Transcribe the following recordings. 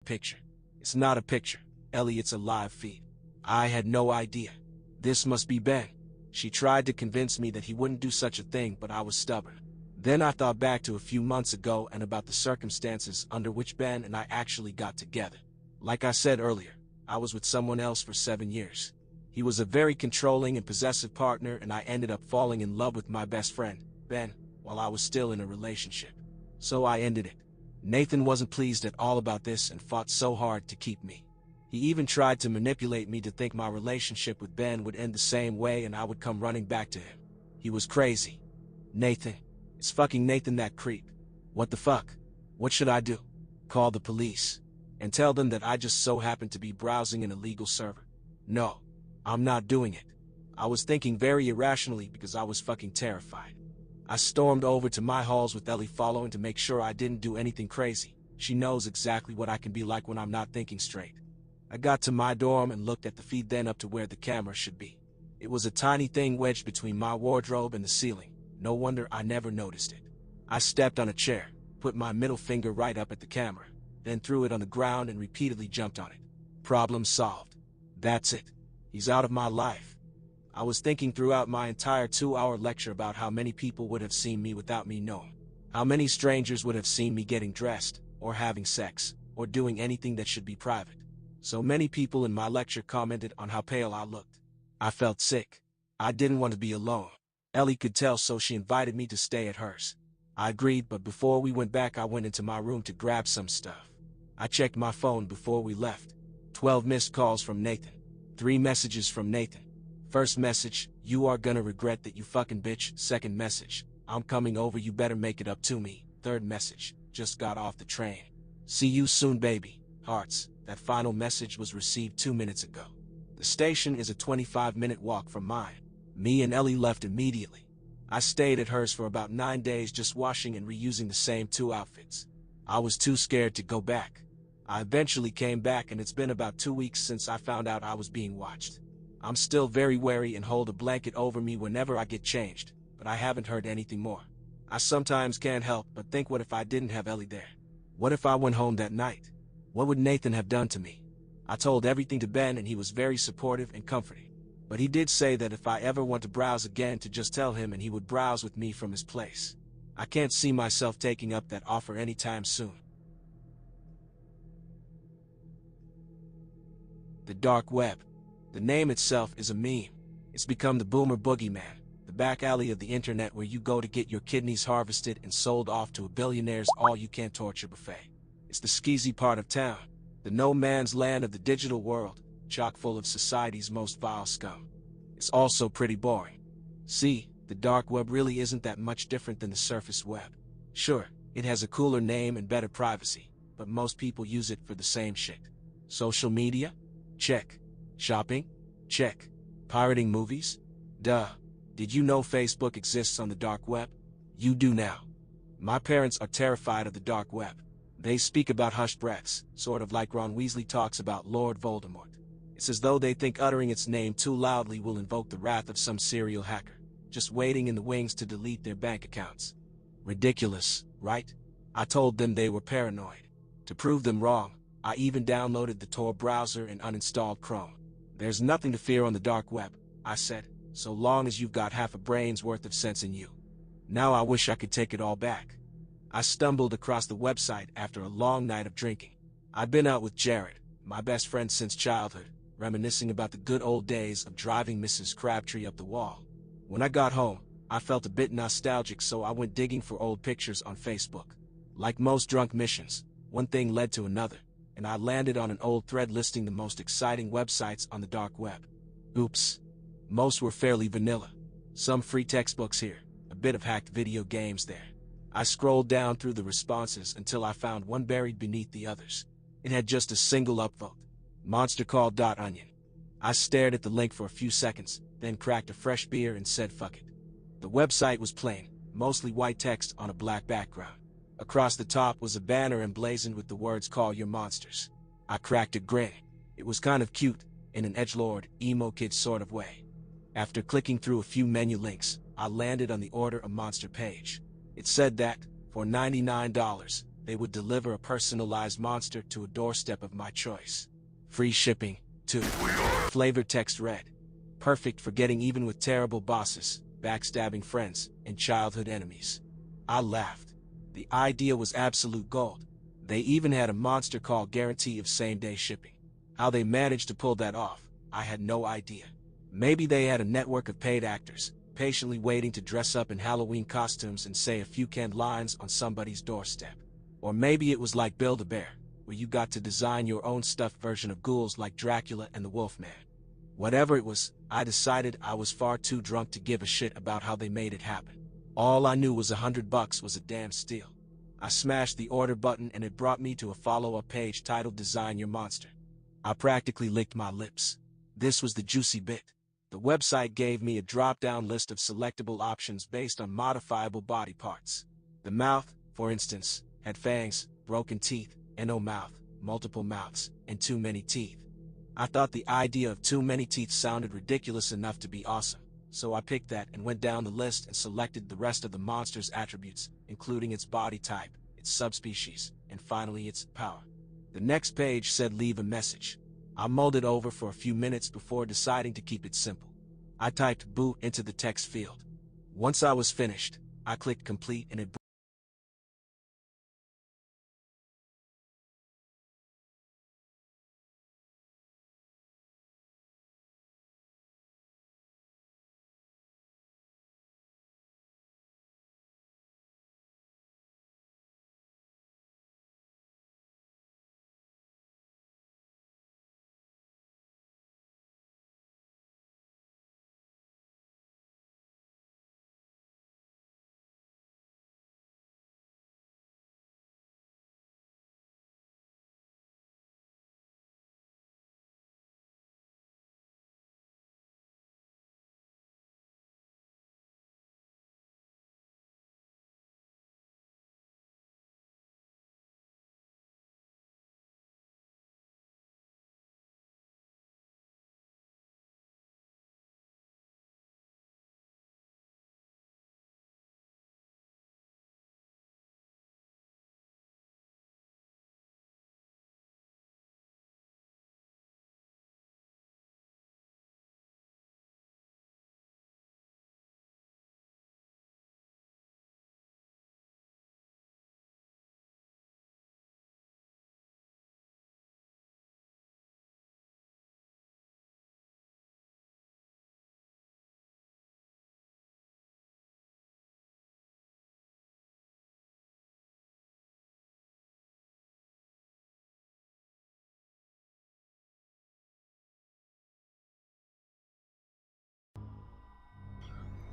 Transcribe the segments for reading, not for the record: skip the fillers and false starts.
picture. It's not a picture, Ellie, it's a live feed. I had no idea. This must be Ben. She tried to convince me that he wouldn't do such a thing, but I was stubborn. Then I thought back to a few months ago and about the circumstances under which Ben and I actually got together. Like I said earlier, I was with someone else for 7 years. He was a very controlling and possessive partner, and I ended up falling in love with my best friend, Ben, while I was still in a relationship. So I ended it. Nathan wasn't pleased at all about this and fought so hard to keep me. He even tried to manipulate me to think my relationship with Ben would end the same way and I would come running back to him. He was crazy. Nathan. It's fucking Nathan, that creep. What the fuck? What should I do? Call the police and tell them that I just so happened to be browsing an illegal server? No, I'm not doing it. I was thinking very irrationally because I was fucking terrified. I stormed over to my halls with Ellie following to make sure I didn't do anything crazy. She knows exactly what I can be like when I'm not thinking straight. I got to my dorm and looked at the feed, then up to where the camera should be. It was a tiny thing wedged between my wardrobe and the ceiling. No wonder I never noticed it. I stepped on a chair, put my middle finger right up at the camera, then threw it on the ground and repeatedly jumped on it. Problem solved. That's it. He's out of my life. I was thinking throughout my entire 2-hour lecture about how many people would have seen me without me knowing. How many strangers would have seen me getting dressed, or having sex, or doing anything that should be private. So many people in my lecture commented on how pale I looked. I felt sick. I didn't want to be alone. Ellie could tell, so she invited me to stay at hers. I agreed, but before we went back I went into my room to grab some stuff. I checked my phone before we left. 12 missed calls from Nathan. 3 messages from Nathan. First message, you are gonna regret that, you fucking bitch. Second message, I'm coming over, you better make it up to me. Third message, just got off the train. See you soon, baby. Hearts. That final message was received 2 minutes ago. The station is a 25-minute walk from mine. Me and Ellie left immediately. I stayed at hers for about 9 days, just washing and reusing the same 2 outfits. I was too scared to go back. I eventually came back, and it's been about 2 weeks since I found out I was being watched. I'm still very wary and hold a blanket over me whenever I get changed, but I haven't heard anything more. I sometimes can't help but think, what if I didn't have Ellie there? What if I went home that night? What would Nathan have done to me? I told everything to Ben and he was very supportive and comforting. But he did say that if I ever want to browse again, to just tell him and he would browse with me from his place. I can't see myself taking up that offer anytime soon. The dark web. The name itself is a meme. It's become the boomer boogeyman, the back alley of the internet where you go to get your kidneys harvested and sold off to a billionaire's all-you-can torture buffet. It's the skeezy part of town, the no man's land of the digital world, chock full of society's most vile scum. It's also pretty boring. See, the dark web really isn't that much different than the surface web. Sure, it has a cooler name and better privacy, but most people use it for the same shit. Social media? Check. Shopping? Check. Pirating movies? Duh. Did you know Facebook exists on the dark web? You do now. My parents are terrified of the dark web. They speak about hushed breaths, sort of like Ron Weasley talks about Lord Voldemort. It's as though they think uttering its name too loudly will invoke the wrath of some serial hacker, just waiting in the wings to delete their bank accounts. Ridiculous, right? I told them they were paranoid. To prove them wrong, I even downloaded the Tor browser and uninstalled Chrome. There's nothing to fear on the dark web, I said, so long as you've got half a brain's worth of sense in you. Now I wish I could take it all back. I stumbled across the website after a long night of drinking. I'd been out with Jared, my best friend since childhood, reminiscing about the good old days of driving Mrs. Crabtree up the wall. When I got home, I felt a bit nostalgic, so I went digging for old pictures on Facebook. Like most drunk missions, one thing led to another, and I landed on an old thread listing the most exciting websites on the dark web. Oops. Most were fairly vanilla. Some free textbooks here, a bit of hacked video games there. I scrolled down through the responses until I found one buried beneath the others. It had just a single upvote. Monster called .onion. I stared at the link for a few seconds, then cracked a fresh beer and said fuck it. The website was plain, mostly white text on a black background. Across the top was a banner emblazoned with the words "Call your monsters." I cracked a grin. It was kind of cute, in an edgelord, emo kid sort of way. After clicking through a few menu links, I landed on the Order a Monster page. It said that, for $99, They would deliver a personalized monster to a doorstep of my choice. Free shipping, too. Flavor text read, perfect for getting even with terrible bosses, backstabbing friends, and childhood enemies. I laughed. The idea was absolute gold. They even had a monster call guarantee of same-day shipping. How they managed to pull that off, I had no idea. Maybe they had a network of paid actors, patiently waiting to dress up in Halloween costumes and say a few canned lines on somebody's doorstep. Or maybe it was like Build-A-Bear, where you got to design your own stuffed version of ghouls like Dracula and the Wolfman. Whatever it was, I decided I was far too drunk to give a shit about how they made it happen. All I knew was $100 was a damn steal. I smashed the order button and it brought me to a follow-up page titled Design Your Monster. I practically licked my lips. This was the juicy bit. The website gave me a drop-down list of selectable options based on modifiable body parts. The mouth, for instance, had fangs, broken teeth, no mouth, multiple mouths, and too many teeth. I thought the idea of too many teeth sounded ridiculous enough to be awesome, so I picked that and went down the list and selected the rest of the monster's attributes, including its body type, its subspecies, and finally its power. The next page said leave a message. I mulled it over for a few minutes before deciding to keep it simple. I typed boot into the text field. Once I was finished, I clicked complete and it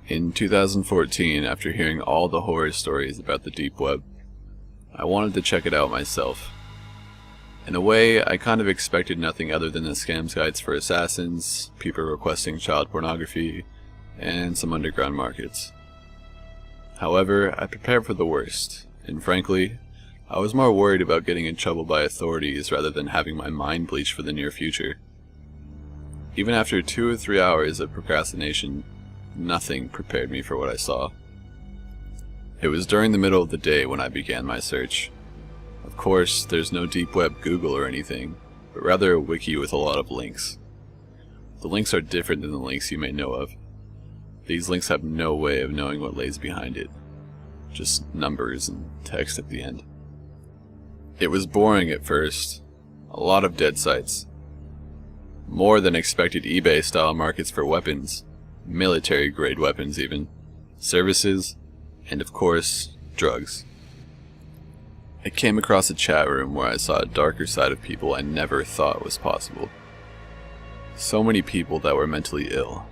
In 2014, after hearing all the horror stories about the deep web, I wanted to check it out myself. In a way, I kind of expected nothing other than the scam sites for assassins, people requesting child pornography, and some underground markets. However, I prepared for the worst, and frankly, I was more worried about getting in trouble by authorities rather than having my mind bleached for the near future. Even after 2 or 3 hours of procrastination, nothing prepared me for what I saw. It was during the middle of the day when I began my search. Of course, there's no deep web Google or anything, but rather a wiki with a lot of links. The links are different than the links you may know of. These links have no way of knowing what lays behind it. Just numbers and text at the end. It was boring at first. A lot of dead sites. More than expected eBay-style markets for weapons. Military-grade weapons even. Services. And of course, drugs. I came across a chat room where I saw a darker side of people I never thought was possible. So many people that were mentally ill.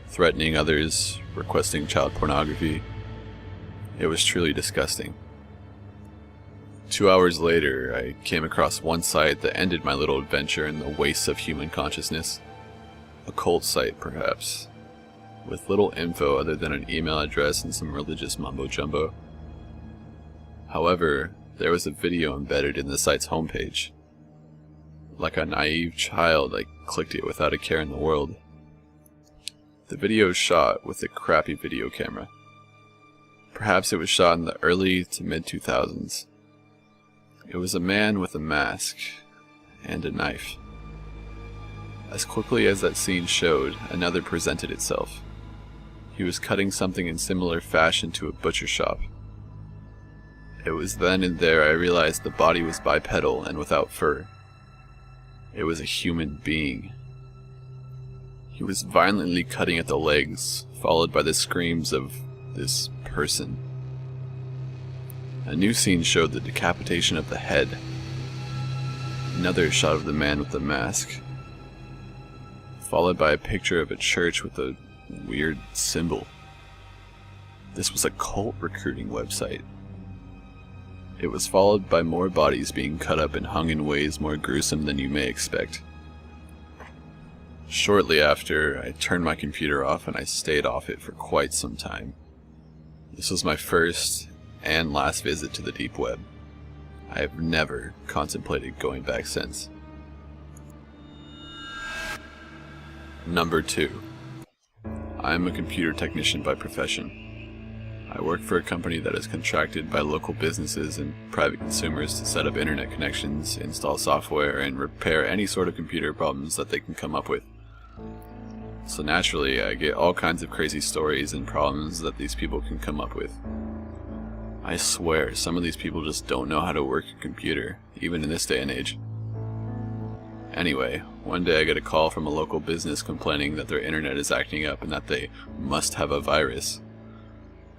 Threatening others, requesting child pornography. It was truly disgusting. 2 hours later, I came across one site that ended my little adventure in the wastes of human consciousness. A cult site, perhaps, with little info other than an email address and some religious mumbo-jumbo. However, there was a video embedded in the site's homepage. Like a naive child, I clicked it without a care in the world. The video was shot with a crappy video camera. Perhaps it was shot in the early to mid-2000s. It was a man with a mask and a knife. As quickly as that scene showed, another presented itself. He was cutting something in similar fashion to a butcher shop. It was then and there I realized the body was bipedal and without fur. It was a human being. He was violently cutting at the legs, followed by the screams of this person. A new scene showed the decapitation of the head. Another shot of the man with the mask, followed by a picture of a church with a weird symbol. This was a cult recruiting website. It was followed by more bodies being cut up and hung in ways more gruesome than you may expect. Shortly after, I turned my computer off and I stayed off it for quite some time. This was my first and last visit to the deep web. I have never contemplated going back since. Number 2. I am a computer technician by profession. I work for a company that is contracted by local businesses and private consumers to set up internet connections, install software, and repair any sort of computer problems that they can come up with. So naturally, I get all kinds of crazy stories and problems that these people can come up with. I swear, some of these people just don't know how to work a computer, even in this day and age. Anyway, one day I get a call from a local business complaining that their internet is acting up and that they must have a virus.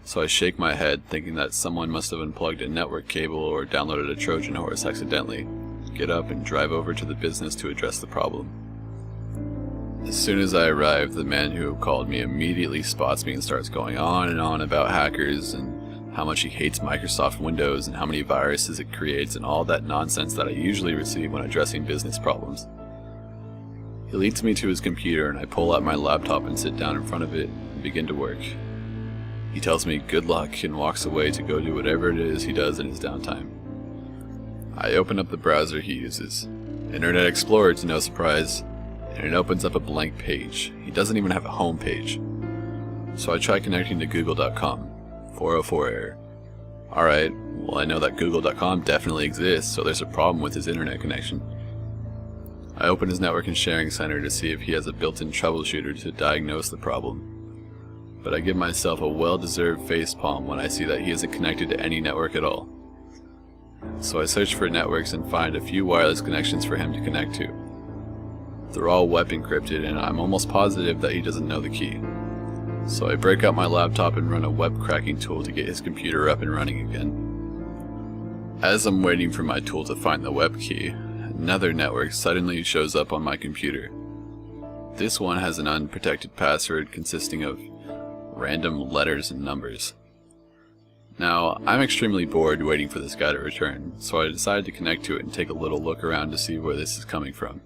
So I shake my head, thinking that someone must have unplugged a network cable or downloaded a Trojan horse accidentally. Get up and drive over to the business to address the problem. As soon as I arrive, the man who called me immediately spots me and starts going on and on about hackers and how much he hates Microsoft Windows and how many viruses it creates and all that nonsense that I usually receive when addressing business problems. He leads me to his computer and I pull out my laptop and sit down in front of it and begin to work. He tells me good luck and walks away to go do whatever it is he does in his downtime. I open up the browser he uses. Internet Explorer to no surprise, and it opens up a blank page. He doesn't even have a home page. So I try connecting to google.com. 404 error. Alright, well I know that google.com definitely exists, so there's a problem with his internet connection. I open his network and sharing center to see if he has a built-in troubleshooter to diagnose the problem. But I give myself a well-deserved facepalm when I see that he isn't connected to any network at all. So I search for networks and find a few wireless connections for him to connect to. They're all web encrypted and I'm almost positive that he doesn't know the key. So I break out my laptop and run a web cracking tool to get his computer up and running again. As I'm waiting for my tool to find the web key, another network suddenly shows up on my computer. This one has an unprotected password consisting of random letters and numbers. Now, I'm extremely bored waiting for this guy to return, so I decided to connect to it and take a little look around to see where this is coming from.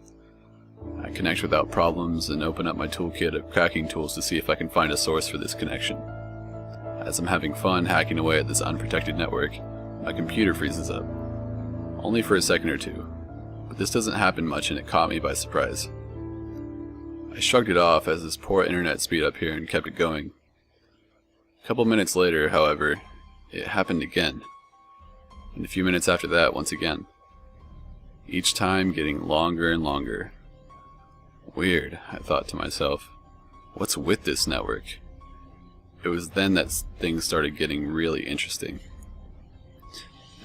I connect without problems and open up my toolkit of cracking tools to see if I can find a source for this connection. As I'm having fun hacking away at this unprotected network, my computer freezes up. Only for a second or two, but this doesn't happen much and it caught me by surprise. I shrugged it off as this poor internet speed up here and kept it going. A couple minutes later, however, it happened again, and a few minutes after that once again. Each time getting longer and longer. Weird, I thought to myself. What's with this network? It was then that things started getting really interesting.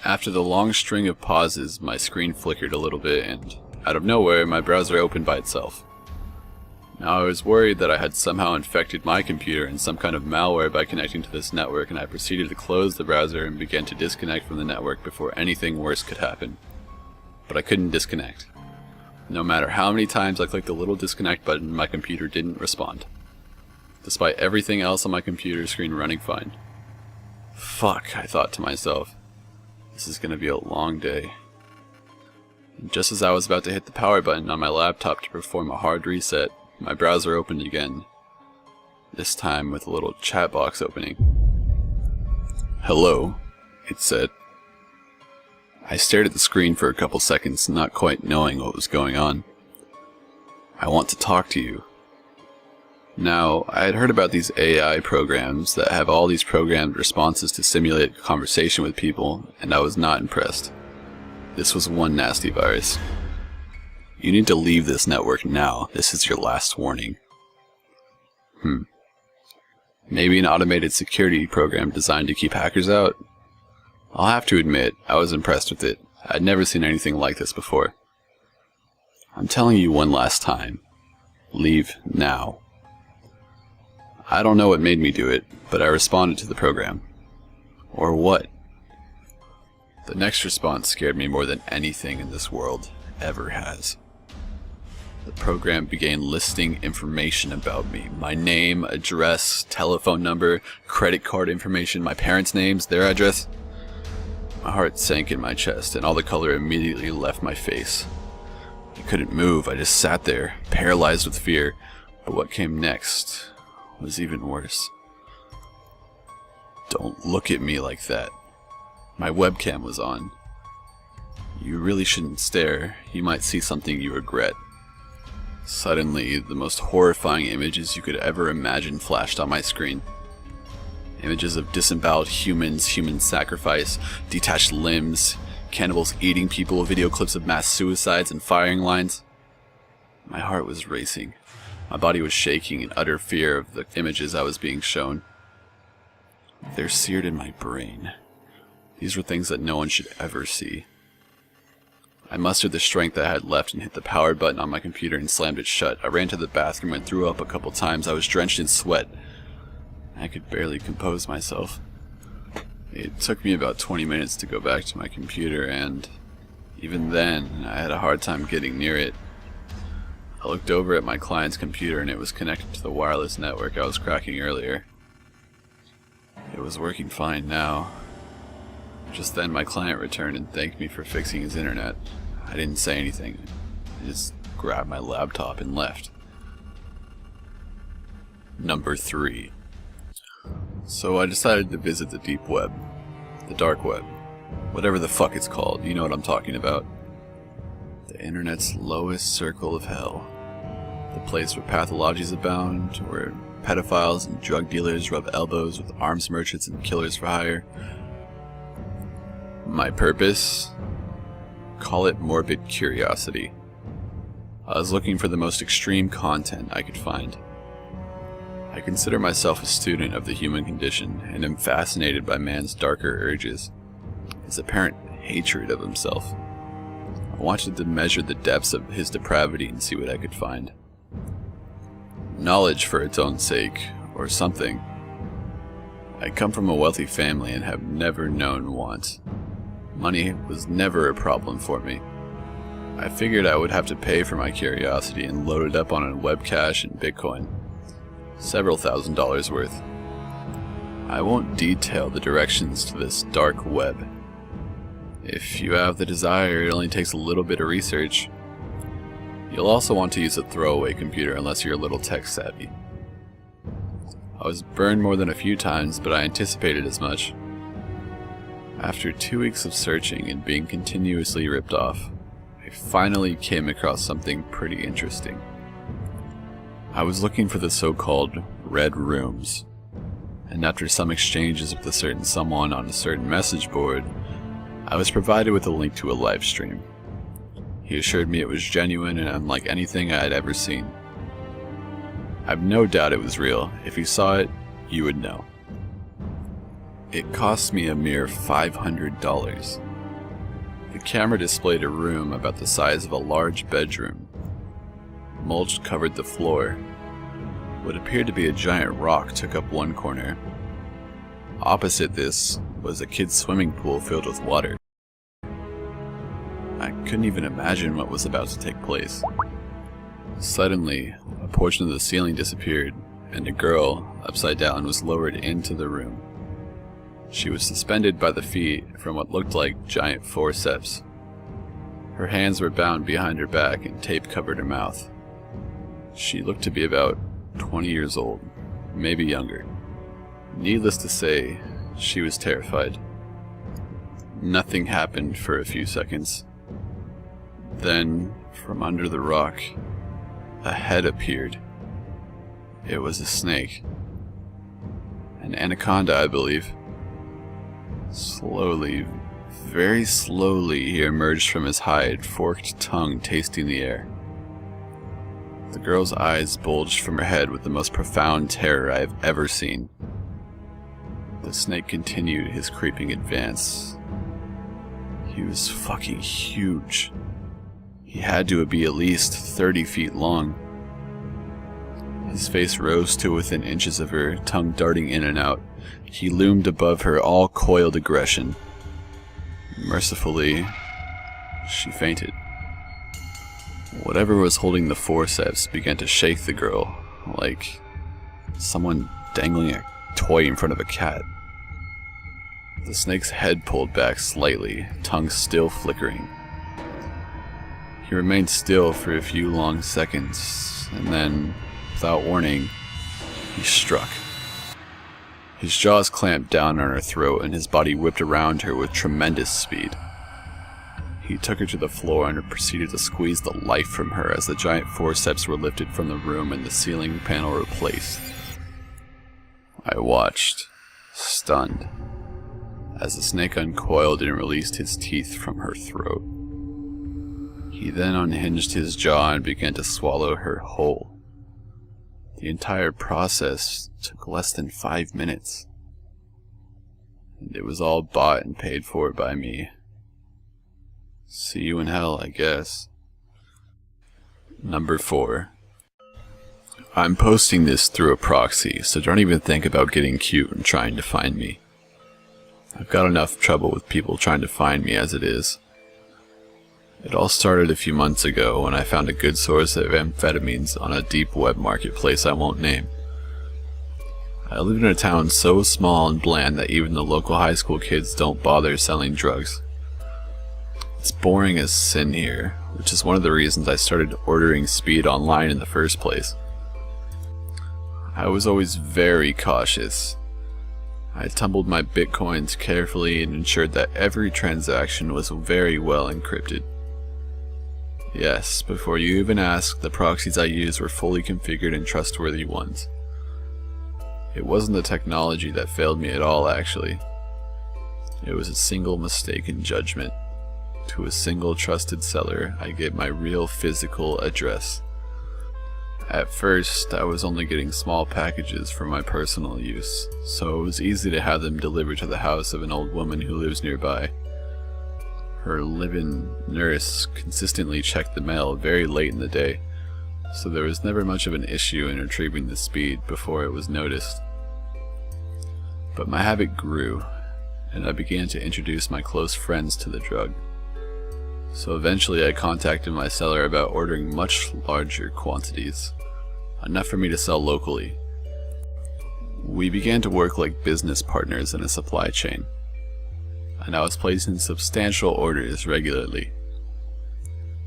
After the long string of pauses, my screen flickered a little bit and, out of nowhere, my browser opened by itself. Now I was worried that I had somehow infected my computer in some kind of malware by connecting to this network, and I proceeded to close the browser and began to disconnect from the network before anything worse could happen. But I couldn't disconnect. No matter how many times I clicked the little disconnect button, my computer didn't respond, despite everything else on my computer screen running fine. Fuck, I thought to myself. This is gonna be a long day. And just as I was about to hit the power button on my laptop to perform a hard reset, my browser opened again, this time with a little chat box opening. Hello, it said. I stared at the screen for a couple seconds, not quite knowing what was going on. I want to talk to you. Now, I had heard about these AI programs that have all these programmed responses to simulate conversation with people, and I was not impressed. This was one nasty virus. You need to leave this network now. This is your last warning. Maybe an automated security program designed to keep hackers out? I'll have to admit, I was impressed with it. I'd never seen anything like this before. I'm telling you one last time. Leave now. I don't know what made me do it, but I responded to the program. Or what? The next response scared me more than anything in this world ever has. The program began listing information about me. My name, address, telephone number, credit card information, my parents' names, their address. My heart sank in my chest, and all the color immediately left my face. I couldn't move. I just sat there, paralyzed with fear. But what came next was even worse. Don't look at me like that. My webcam was on. You really shouldn't stare. You might see something you regret. Suddenly, the most horrifying images you could ever imagine flashed on my screen. Images of disemboweled humans, human sacrifice, detached limbs, cannibals eating people, video clips of mass suicides and firing lines. My heart was racing. My body was shaking in utter fear of the images I was being shown. They're seared in my brain. These were things that no one should ever see. I mustered the strength I had left and hit the power button on my computer and slammed it shut. I ran to the bathroom and threw up a couple times. I was drenched in sweat. I could barely compose myself. It took me about 20 minutes to go back to my computer, and even then, I had a hard time getting near it. I looked over at my client's computer and it was connected to the wireless network I was cracking earlier. It was working fine now. Just then my client returned and thanked me for fixing his internet. I didn't say anything. I just grabbed my laptop and left. Number 3. So I decided to visit the deep web. The dark web. Whatever the fuck it's called, you know what I'm talking about. The internet's lowest circle of hell. The place where pathologies abound, where pedophiles and drug dealers rub elbows with arms merchants and killers for hire. My purpose? Call it morbid curiosity. I was looking for the most extreme content I could find. I consider myself a student of the human condition and am fascinated by man's darker urges, his apparent hatred of himself. I wanted to measure the depths of his depravity and see what I could find. Knowledge for its own sake, or something. I come from a wealthy family and have never known want. Money was never a problem for me. I figured I would have to pay for my curiosity and load it up on a webcache and Bitcoin. Several $1,000s worth. I won't detail the directions to this dark web. If you have the desire, it only takes a little bit of research. You'll also want to use a throwaway computer unless you're a little tech savvy. I was burned more than a few times, but I anticipated as much. After 2 weeks of searching and being continuously ripped off, I finally came across something pretty interesting. I was looking for the so-called red rooms, and after some exchanges with a certain someone on a certain message board, I was provided with a link to a live stream. He assured me it was genuine and unlike anything I had ever seen. I've no doubt it was real. If you saw it, you would know. It cost me a mere $500. The camera displayed a room about the size of a large bedroom. Mulch covered the floor. What appeared to be a giant rock took up one corner. Opposite this was a kid's swimming pool filled with water. I couldn't even imagine what was about to take place. Suddenly, a portion of the ceiling disappeared, and a girl, upside down, was lowered into the room. She was suspended by the feet from what looked like giant forceps. Her hands were bound behind her back and tape covered her mouth. She looked to be about 20 years old, maybe younger. Needless to say, she was terrified. Nothing happened for a few seconds. Then, from under the rock, a head appeared. It was a snake. An anaconda, I believe. Slowly, Very slowly, he emerged from his hide, forked tongue tasting the air. The girl's eyes bulged from her head with the most profound terror I have ever seen. The snake continued his creeping advance. He was fucking huge. He had to be at least 30 feet long. His face rose to within inches of her, tongue darting in and out. He loomed above her, all coiled aggression. Mercifully, she fainted. Whatever was holding the forceps began to shake the girl, like someone dangling a toy in front of a cat. The snake's head pulled back slightly, tongue still flickering. He remained still for a few long seconds, and then, without warning, he struck. His jaws clamped down on her throat, and his body whipped around her with tremendous speed. He took her to the floor and proceeded to squeeze the life from her as the giant forceps were lifted from the room and the ceiling panel replaced. I watched, stunned, as the snake uncoiled and released his teeth from her throat. He then unhinged his jaw and began to swallow her whole. The entire process took less than 5 minutes. And it was all bought and paid for by me. See you in hell, I guess. Number 4. I'm posting this through a proxy, so don't even think about getting cute and trying to find me. I've got enough trouble with people trying to find me as it is. It all started a few months ago when I found a good source of amphetamines on a deep web marketplace I won't name. I live in a town so small and bland that even the local high school kids don't bother selling drugs. It's boring as sin here, which is one of the reasons I started ordering speed online in the first place. I was always very cautious. I tumbled my bitcoins carefully and ensured that every transaction was very well encrypted. Yes, before you even ask, the proxies I used were fully configured and trustworthy ones. It wasn't the technology that failed me at all, actually. It was a single mistaken judgment. To a single trusted seller, I gave my real physical address. At first, I was only getting small packages for my personal use, so it was easy to have them delivered to the house of an old woman who lives nearby. Her live-in nurse consistently checked the mail very late in the day, so there was never much of an issue in retrieving the speed before it was noticed. But my habit grew, and I began to introduce my close friends to the drug. So eventually I contacted my seller about ordering much larger quantities, enough for me to sell locally. We began to work like business partners in a supply chain, and I was placing substantial orders regularly.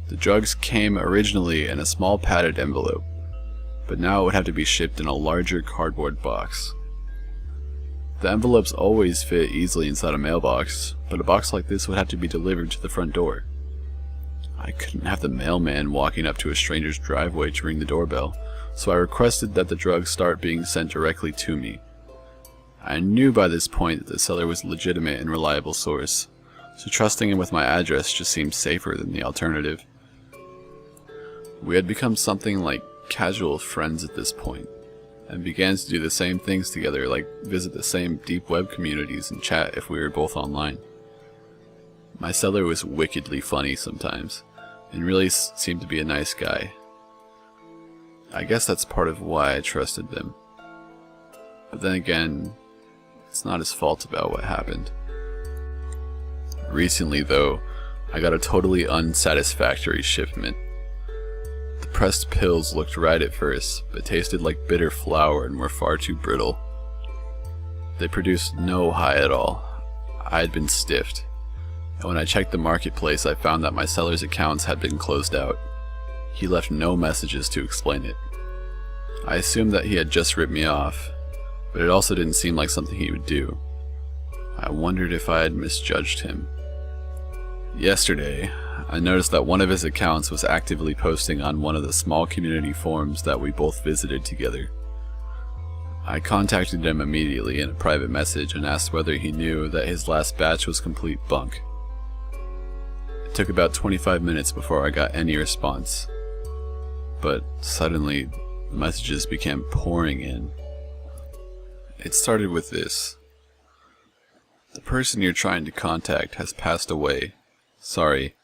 The drugs came originally in a small padded envelope, but now it would have to be shipped in a larger cardboard box. The envelopes always fit easily inside a mailbox, but a box like this would have to be delivered to the front door. I couldn't have the mailman walking up to a stranger's driveway to ring the doorbell, so I requested that the drugs start being sent directly to me. I knew by this point that the seller was a legitimate and reliable source, so trusting him with my address just seemed safer than the alternative. We had become something like casual friends at this point, and began to do the same things together, like visit the same deep web communities and chat if we were both online. My seller was wickedly funny sometimes, and really seemed to be a nice guy. I guess that's part of why I trusted them. But then again, it's not his fault about what happened. Recently though, I got a totally unsatisfactory shipment. The pressed pills looked right at first, but tasted like bitter flour and were far too brittle. They produced no high at all. I had been stiffed. And when I checked the marketplace, I found that my seller's accounts had been closed out. He left no messages to explain it. I assumed that he had just ripped me off, but it also didn't seem like something he would do. I wondered if I had misjudged him. Yesterday, I noticed that one of his accounts was actively posting on one of the small community forums that we both visited together. I contacted him immediately in a private message and asked whether he knew that his last batch was complete bunk. It took about 25 minutes before I got any response. But suddenly, the messages began pouring in. It started with this. The person you're trying to contact has passed away. Sorry.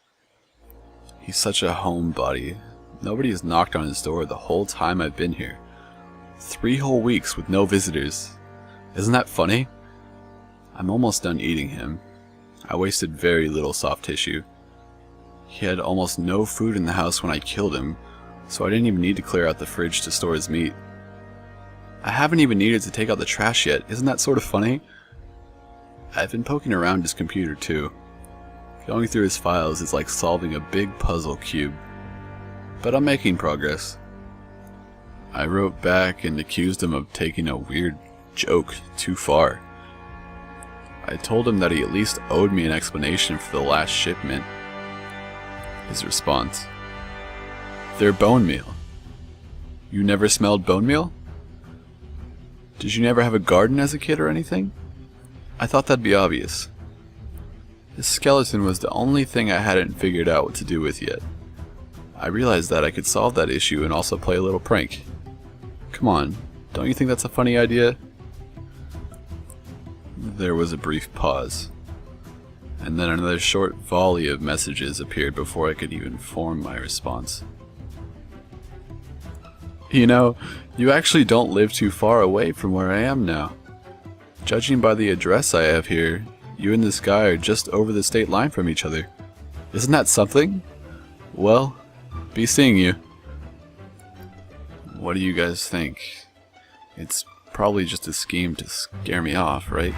He's such a homebody. Nobody has knocked on his door the whole time I've been here. 3 whole weeks with no visitors. Isn't that funny? I'm almost done eating him. I wasted very little soft tissue. He had almost no food in the house when I killed him, so I didn't even need to clear out the fridge to store his meat. I haven't even needed to take out the trash yet. Isn't that sort of funny? I've been poking around his computer too. Going through his files is like solving a big puzzle cube. But I'm making progress. I wrote back and accused him of taking a weird joke too far. I told him that he at least owed me an explanation for the last shipment. His response: "They're bone meal." You never smelled bone meal? Did you never have a garden as a kid or anything? I thought that'd be obvious. His skeleton was the only thing I hadn't figured out what to do with yet. I realized that I could solve that issue and also play a little prank. Come on, don't you think that's a funny idea? There was a brief pause, and then another short volley of messages appeared before I could even form my response. You know, you actually don't live too far away from where I am now. Judging by the address I have here, you and this guy are just over the state line from each other. Isn't that something? Well, be seeing you. What do you guys think? It's probably just a scheme to scare me off, right?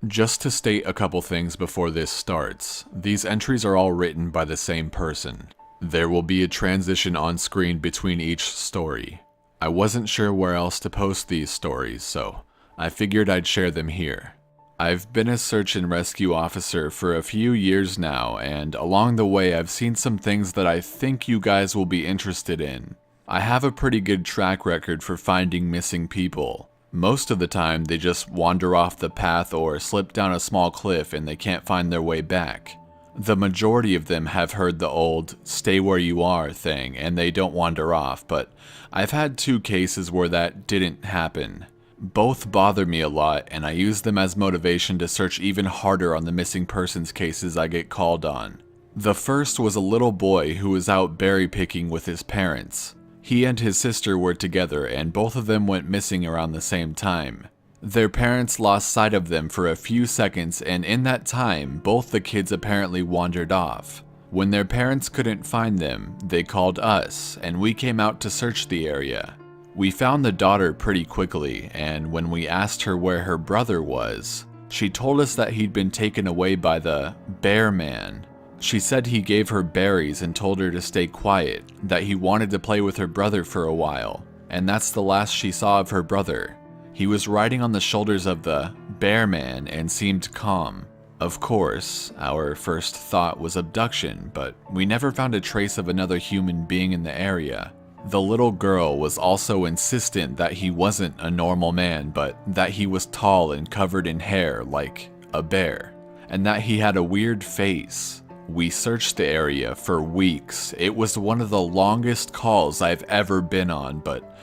Just to state a couple things before this starts, these entries are all written by the same person. There will be a transition on screen between each story. I wasn't sure where else to post these stories, so I figured I'd share them here. I've been a search and rescue officer for a few years now, and along the way I've seen some things that I think you guys will be interested in. I have a pretty good track record for finding missing people. Most of the time, they just wander off the path or slip down a small cliff and they can't find their way back. The majority of them have heard the old "stay where you are" thing and they don't wander off, but I've had 2 cases where that didn't happen. Both bother me a lot and I use them as motivation to search even harder on the missing persons cases I get called on. The first was a little boy who was out berry picking with his parents. He and his sister were together, and both of them went missing around the same time. Their parents lost sight of them for a few seconds, and in that time, both the kids apparently wandered off. When their parents couldn't find them, they called us, and we came out to search the area. We found the daughter pretty quickly, and when we asked her where her brother was, she told us that he'd been taken away by the bear man. She said he gave her berries and told her to stay quiet, that he wanted to play with her brother for a while, and that's the last she saw of her brother. He was riding on the shoulders of the bear man and seemed calm. Of course, our first thought was abduction, but we never found a trace of another human being in the area. The little girl was also insistent that he wasn't a normal man, but that he was tall and covered in hair like a bear, and that he had a weird face. We searched the area for weeks. It was one of the longest calls I've ever been on, but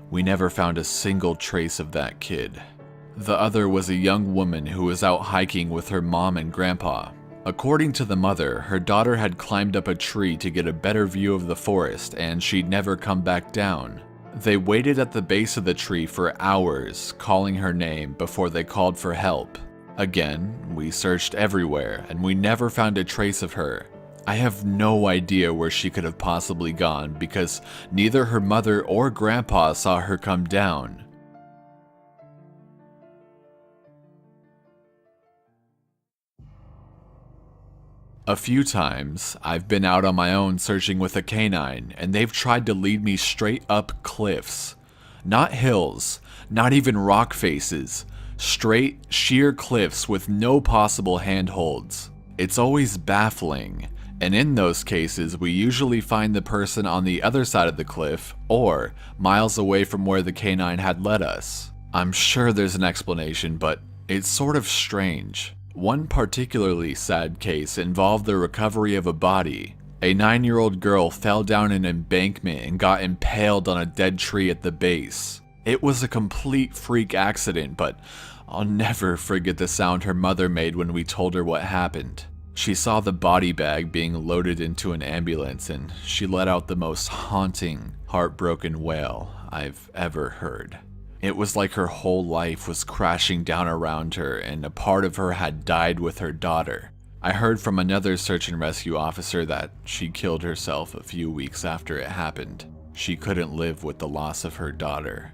we never found a single trace of that kid. The other was a young woman who was out hiking with her mom and grandpa. According to the mother, her daughter had climbed up a tree to get a better view of the forest and she'd never come back down. They waited at the base of the tree for hours, calling her name before they called for help. Again, we searched everywhere, and we never found a trace of her. I have no idea where she could have possibly gone because neither her mother or grandpa saw her come down. A few times, I've been out on my own searching with a canine, and they've tried to lead me straight up cliffs. Not hills, not even rock faces. Straight, sheer cliffs with no possible handholds. It's always baffling, and in those cases we usually find the person on the other side of the cliff, or miles away from where the canine had led us. I'm sure there's an explanation, but it's sort of strange. One particularly sad case involved the recovery of a body. A 9-year-old girl fell down an embankment and got impaled on a dead tree at the base. It was a complete freak accident, but I'll never forget the sound her mother made when we told her what happened. She saw the body bag being loaded into an ambulance, and she let out the most haunting, heartbroken wail I've ever heard. It was like her whole life was crashing down around her, and a part of her had died with her daughter. I heard from another search and rescue officer that she killed herself a few weeks after it happened. She couldn't live with the loss of her daughter.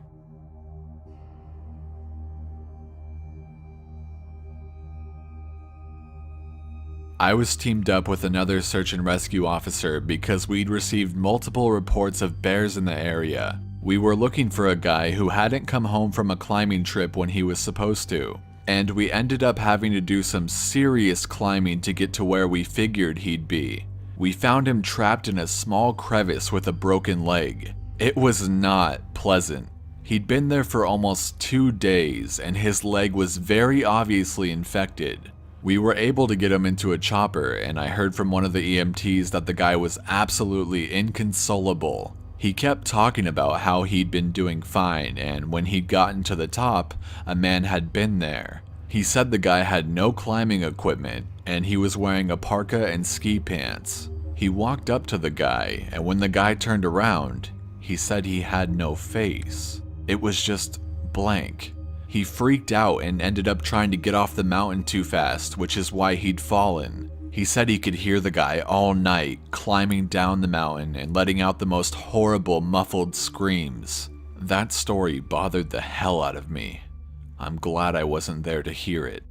I was teamed up with another search and rescue officer because we'd received multiple reports of bears in the area. We were looking for a guy who hadn't come home from a climbing trip when he was supposed to, and we ended up having to do some serious climbing to get to where we figured he'd be. We found him trapped in a small crevice with a broken leg. It was not pleasant. He'd been there for almost 2 days, and his leg was very obviously infected. We were able to get him into a chopper, and I heard from one of the EMTs that the guy was absolutely inconsolable. He kept talking about how he'd been doing fine, and when he'd gotten to the top, a man had been there. He said the guy had no climbing equipment, and he was wearing a parka and ski pants. He walked up to the guy, and when the guy turned around, he said he had no face. It was just blank. He freaked out and ended up trying to get off the mountain too fast, which is why he'd fallen. He said he could hear the guy all night climbing down the mountain and letting out the most horrible muffled screams. That story bothered the hell out of me. I'm glad I wasn't there to hear it.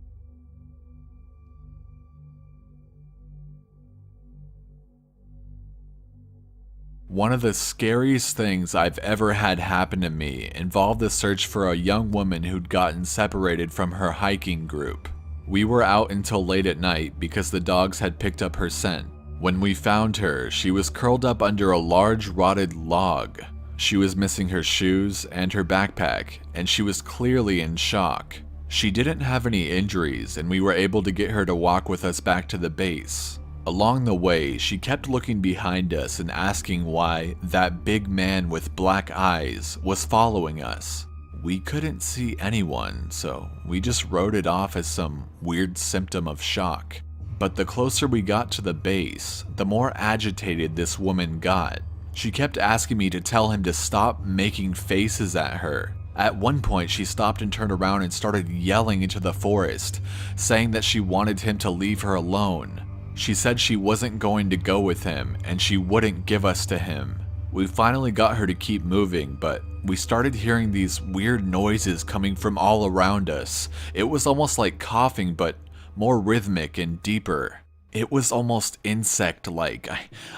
One of the scariest things I've ever had happen to me involved the search for a young woman who'd gotten separated from her hiking group. We were out until late at night because the dogs had picked up her scent. When we found her, she was curled up under a large rotted log. She was missing her shoes and her backpack, and she was clearly in shock. She didn't have any injuries, and we were able to get her to walk with us back to the base. Along the way, she kept looking behind us and asking why that big man with black eyes was following us. We couldn't see anyone, so we just wrote it off as some weird symptom of shock. But the closer we got to the base, the more agitated this woman got. She kept asking me to tell him to stop making faces at her. At one point, she stopped and turned around and started yelling into the forest, saying that she wanted him to leave her alone. She said she wasn't going to go with him, and she wouldn't give us to him. We finally got her to keep moving, but we started hearing these weird noises coming from all around us. It was almost like coughing, but more rhythmic and deeper. It was almost insect-like.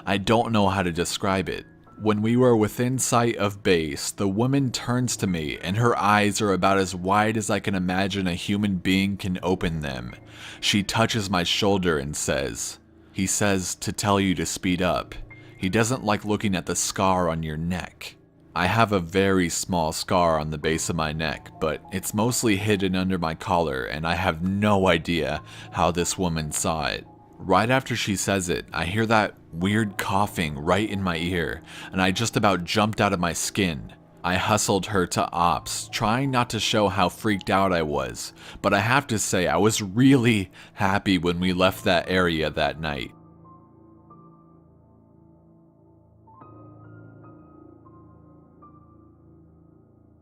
I don't know how to describe it. When we were within sight of base, the woman turns to me, and her eyes are about as wide as I can imagine a human being can open them. She touches my shoulder and says, "He says to tell you to speed up. He doesn't like looking at the scar on your neck." I have a very small scar on the base of my neck, but it's mostly hidden under my collar, and I have no idea how this woman saw it. Right after she says it, I hear that weird coughing right in my ear, and I just about jumped out of my skin. I hustled her to ops, trying not to show how freaked out I was, but I have to say I was really happy when we left that area that night.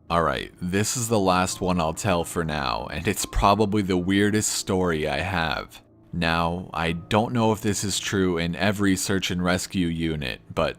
Alright, this is the last one I'll tell for now, and it's probably the weirdest story I have. Now, I don't know if this is true in every search and rescue unit, but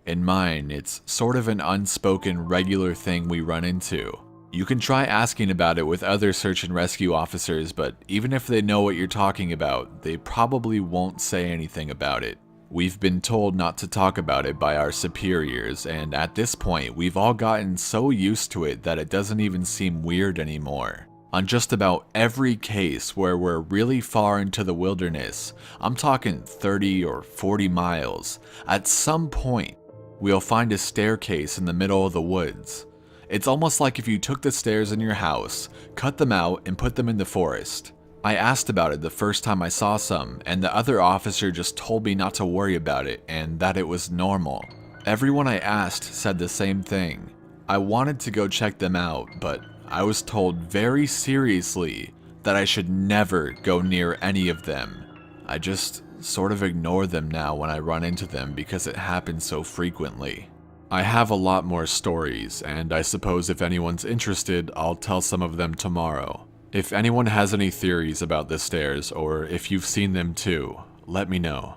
in mine, it's sort of an unspoken regular thing we run into. You can try asking about it with other search and rescue officers, but even if they know what you're talking about, they probably won't say anything about it. We've been told not to talk about it by our superiors, and at this point, we've all gotten so used to it that it doesn't even seem weird anymore. On just about every case where we're really far into the wilderness, I'm talking 30 or 40 miles, at some point, we'll find a staircase in the middle of the woods. It's almost like if you took the stairs in your house, cut them out, and put them in the forest. I asked about it the first time I saw some, and the other officer just told me not to worry about it and that it was normal. Everyone I asked said the same thing. I wanted to go check them out, but I was told very seriously that I should never go near any of them. I just sort of ignore them now when I run into them because it happens so frequently. I have a lot more stories, and I suppose if anyone's interested, I'll tell some of them tomorrow. If anyone has any theories about the stairs, or if you've seen them too, let me know.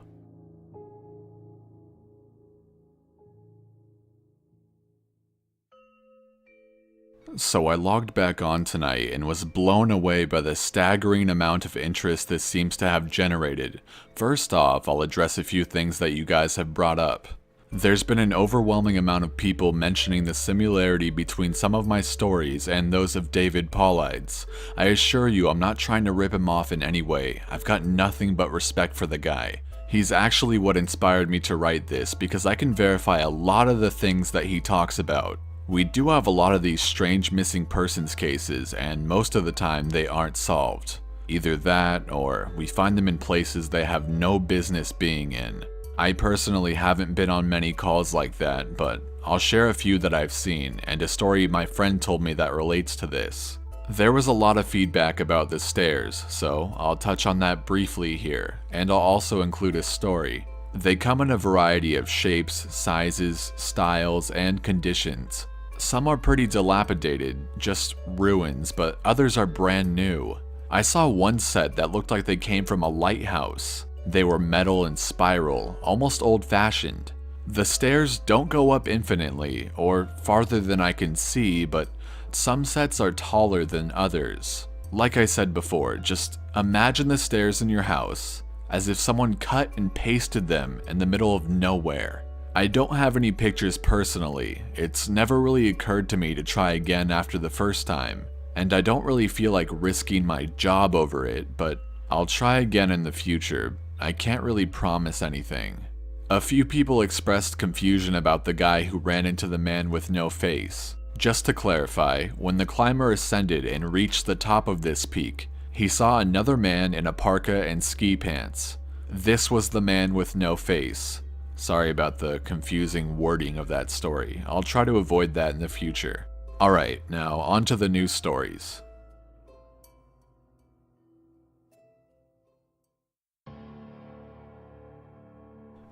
So I logged back on tonight and was blown away by the staggering amount of interest this seems to have generated. First off, I'll address a few things that you guys have brought up. There's been an overwhelming amount of people mentioning the similarity between some of my stories and those of David Paulides. I assure you I'm not trying to rip him off in any way. I've got nothing but respect for the guy. He's actually what inspired me to write this because I can verify a lot of the things that he talks about. We do have a lot of these strange missing persons cases, and most of the time they aren't solved. Either that, or we find them in places they have no business being in. I personally haven't been on many calls like that, but I'll share a few that I've seen, and a story my friend told me that relates to this. There was a lot of feedback about the stairs, so I'll touch on that briefly here, and I'll also include a story. They come in a variety of shapes, sizes, styles, and conditions. Some are pretty dilapidated, just ruins, but others are brand new. I saw one set that looked like they came from a lighthouse. They were metal and spiral, almost old-fashioned. The stairs don't go up infinitely, or farther than I can see, but some sets are taller than others. Like I said before, just imagine the stairs in your house, as if someone cut and pasted them in the middle of nowhere. I don't have any pictures personally. It's never really occurred to me to try again after the first time, and I don't really feel like risking my job over it, but I'll try again in the future. I can't really promise anything. A few people expressed confusion about the guy who ran into the man with no face. Just to clarify, when the climber ascended and reached the top of this peak, he saw another man in a parka and ski pants. This was the man with no face. Sorry about the confusing wording of that story. I'll try to avoid that in the future. Alright, now on to the news stories.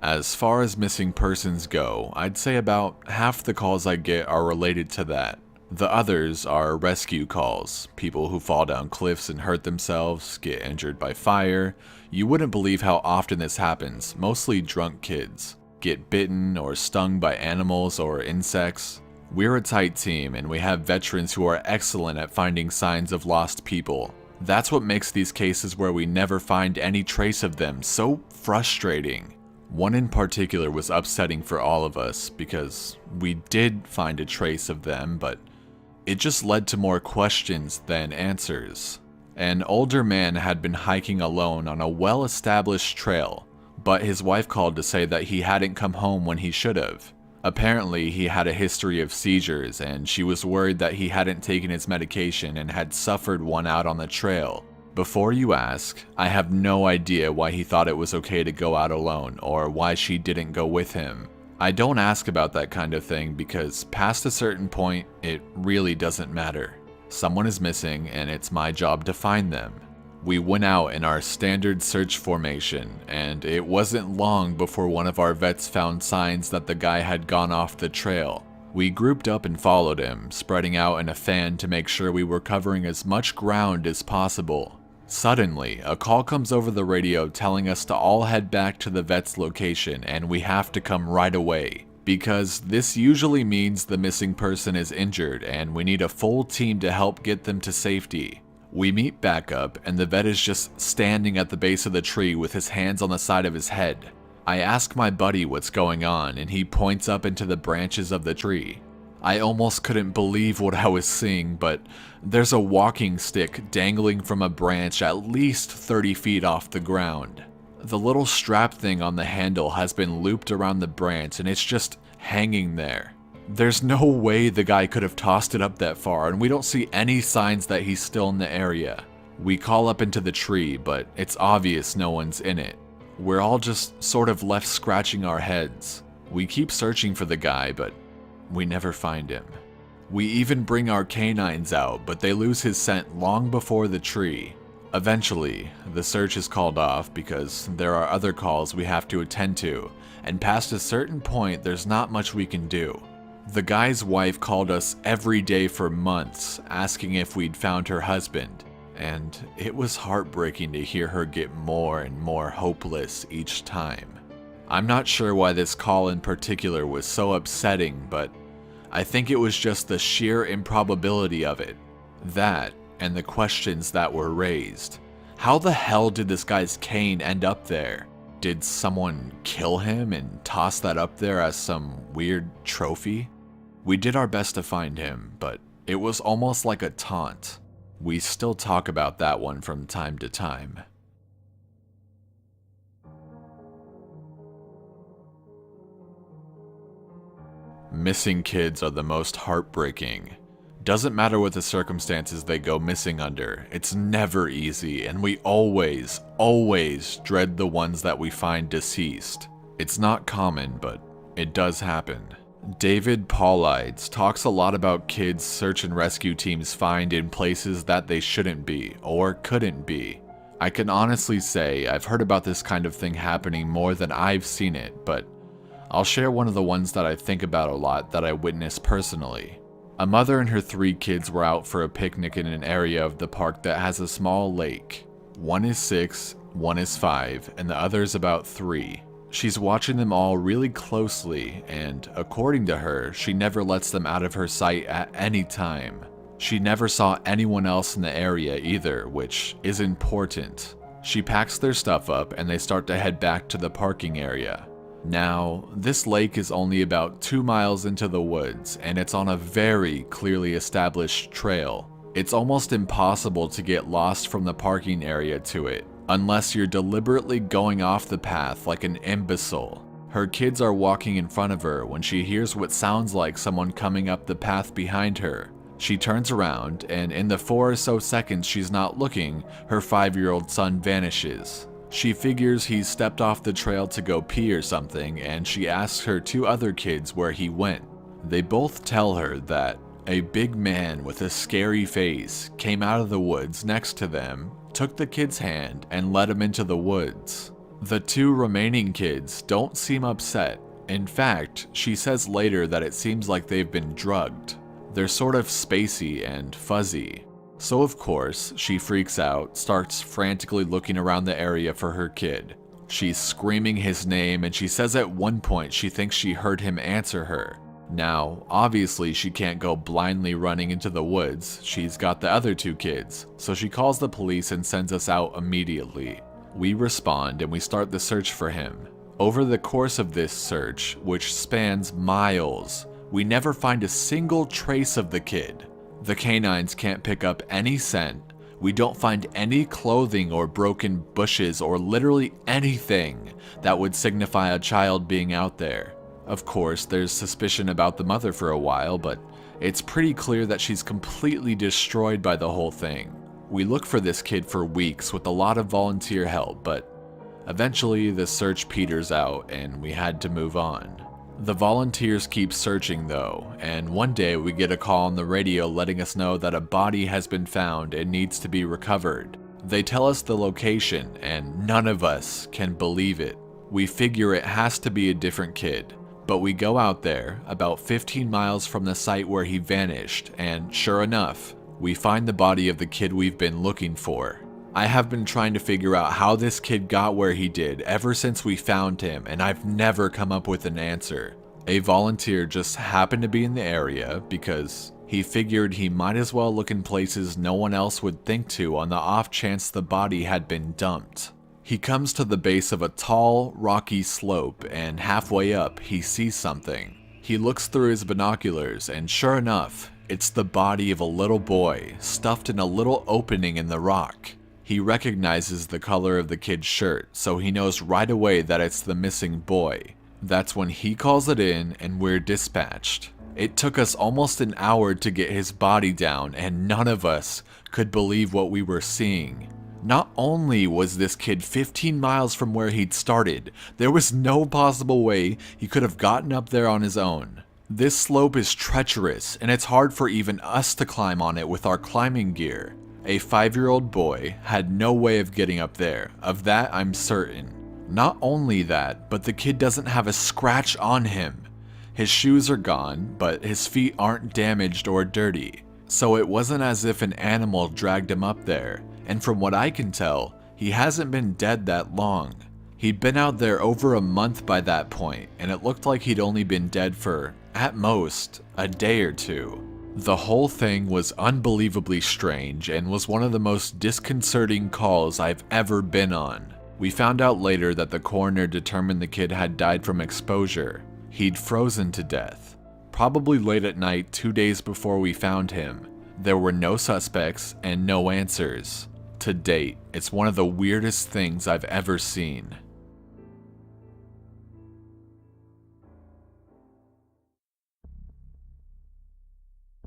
As far as missing persons go, I'd say about half the calls I get are related to that. The others are rescue calls, people who fall down cliffs and hurt themselves, get injured by fire. You wouldn't believe how often this happens, mostly drunk kids. Get bitten or stung by animals or insects. We're a tight team and we have veterans who are excellent at finding signs of lost people. That's what makes these cases where we never find any trace of them so frustrating. One in particular was upsetting for all of us because we did find a trace of them, but it just led to more questions than answers. An older man had been hiking alone on a well-established trail, but his wife called to say that he hadn't come home when he should have. Apparently, he had a history of seizures, and she was worried that he hadn't taken his medication and had suffered one out on the trail. Before you ask, I have no idea why he thought it was okay to go out alone, or why she didn't go with him. I don't ask about that kind of thing because past a certain point, it really doesn't matter. Someone is missing and it's my job to find them. We went out in our standard search formation, and it wasn't long before one of our vets found signs that the guy had gone off the trail. We grouped up and followed him, spreading out in a fan to make sure we were covering as much ground as possible. Suddenly, a call comes over the radio telling us to all head back to the vet's location and we have to come right away, because this usually means the missing person is injured and we need a full team to help get them to safety. We meet back up and the vet is just standing at the base of the tree with his hands on the side of his head. I ask my buddy what's going on and he points up into the branches of the tree. I almost couldn't believe what I was seeing, but there's a walking stick dangling from a branch at least 30 feet off the ground. The little strap thing on the handle has been looped around the branch and it's just hanging there. There's no way the guy could have tossed it up that far, and we don't see any signs that he's still in the area. We call up into the tree, but it's obvious no one's in it. We're all just sort of left scratching our heads. We keep searching for the guy, but we never find him. We even bring our canines out, but they lose his scent long before the tree. Eventually, the search is called off because there are other calls we have to attend to, and past a certain point, there's not much we can do. The guy's wife called us every day for months, asking if we'd found her husband, and it was heartbreaking to hear her get more and more hopeless each time. I'm not sure why this call in particular was so upsetting, but I think it was just the sheer improbability of it. That, and the questions that were raised. How the hell did this guy's cane end up there? Did someone kill him and toss that up there as some weird trophy? We did our best to find him, but it was almost like a taunt. We still talk about that one from time to time. Missing kids are the most heartbreaking. Doesn't matter what the circumstances they go missing under, it's never easy, and we always dread the ones that we find deceased. It's not common, but it does happen. David Paulides talks a lot about kids search and rescue teams find in places that they shouldn't be, or couldn't be. I can honestly say I've heard about this kind of thing happening more than I've seen it, but I'll share one of the ones that I think about a lot that I witnessed personally. A mother and her 3 kids were out for a picnic in an area of the park that has a small lake. One is 6, one is 5, and the other is about 3. She's watching them all really closely, and according to her, she never lets them out of her sight at any time. She never saw anyone else in the area either, which is important. She packs their stuff up and they start to head back to the parking area. Now, this lake is only about 2 miles into the woods, and it's on a very clearly established trail. It's almost impossible to get lost from the parking area to it, unless you're deliberately going off the path like an imbecile. Her kids are walking in front of her when she hears what sounds like someone coming up the path behind her. She turns around, and in the 4 or so seconds she's not looking, her 5-year-old son vanishes. She figures he's stepped off the trail to go pee or something, and she asks her 2 other kids where he went. They both tell her that a big man with a scary face came out of the woods next to them, took the kid's hand, and led him into the woods. The 2 remaining kids don't seem upset. In fact, she says later that it seems like they've been drugged. They're sort of spacey and fuzzy. So of course, she freaks out, starts frantically looking around the area for her kid. She's screaming his name, and she says at one point she thinks she heard him answer her. Now, obviously she can't go blindly running into the woods, she's got the other 2 kids, so she calls the police and sends us out immediately. We respond and we start the search for him. Over the course of this search, which spans miles, we never find a single trace of the kid. The canines can't pick up any scent. We don't find any clothing or broken bushes or literally anything that would signify a child being out there. Of course, there's suspicion about the mother for a while, but it's pretty clear that she's completely destroyed by the whole thing. We look for this kid for weeks with a lot of volunteer help, but eventually the search peters out and we had to move on. The volunteers keep searching though, and one day we get a call on the radio letting us know that a body has been found and needs to be recovered. They tell us the location, and none of us can believe it. We figure it has to be a different kid, But we go out there, about 15 miles from the site where he vanished, and sure enough, we find the body of the kid we've been looking for. I have been trying to figure out how this kid got where he did ever since we found him, and I've never come up with an answer. A volunteer just happened to be in the area because he figured he might as well look in places no one else would think to on the off chance the body had been dumped. He comes to the base of a tall, rocky slope, and halfway up, he sees something. He looks through his binoculars, and sure enough, it's the body of a little boy, stuffed in a little opening in the rock. He recognizes the color of the kid's shirt, so he knows right away that it's the missing boy. That's when he calls it in, and we're dispatched. It took us almost an hour to get his body down, and none of us could believe what we were seeing. Not only was this kid 15 miles from where he'd started, there was no possible way he could have gotten up there on his own. This slope is treacherous, and it's hard for even us to climb on it with our climbing gear. A 5-year-old boy had no way of getting up there, of that I'm certain. Not only that, but the kid doesn't have a scratch on him. His shoes are gone, but his feet aren't damaged or dirty, so it wasn't as if an animal dragged him up there. And from what I can tell, he hasn't been dead that long. He'd been out there over a month by that point, and it looked like he'd only been dead for, at most, a day or two. The whole thing was unbelievably strange and was one of the most disconcerting calls I've ever been on. We found out later that the coroner determined the kid had died from exposure. He'd frozen to death. Probably late at night 2 days before we found him. There were no suspects and no answers. To date, it's one of the weirdest things I've ever seen.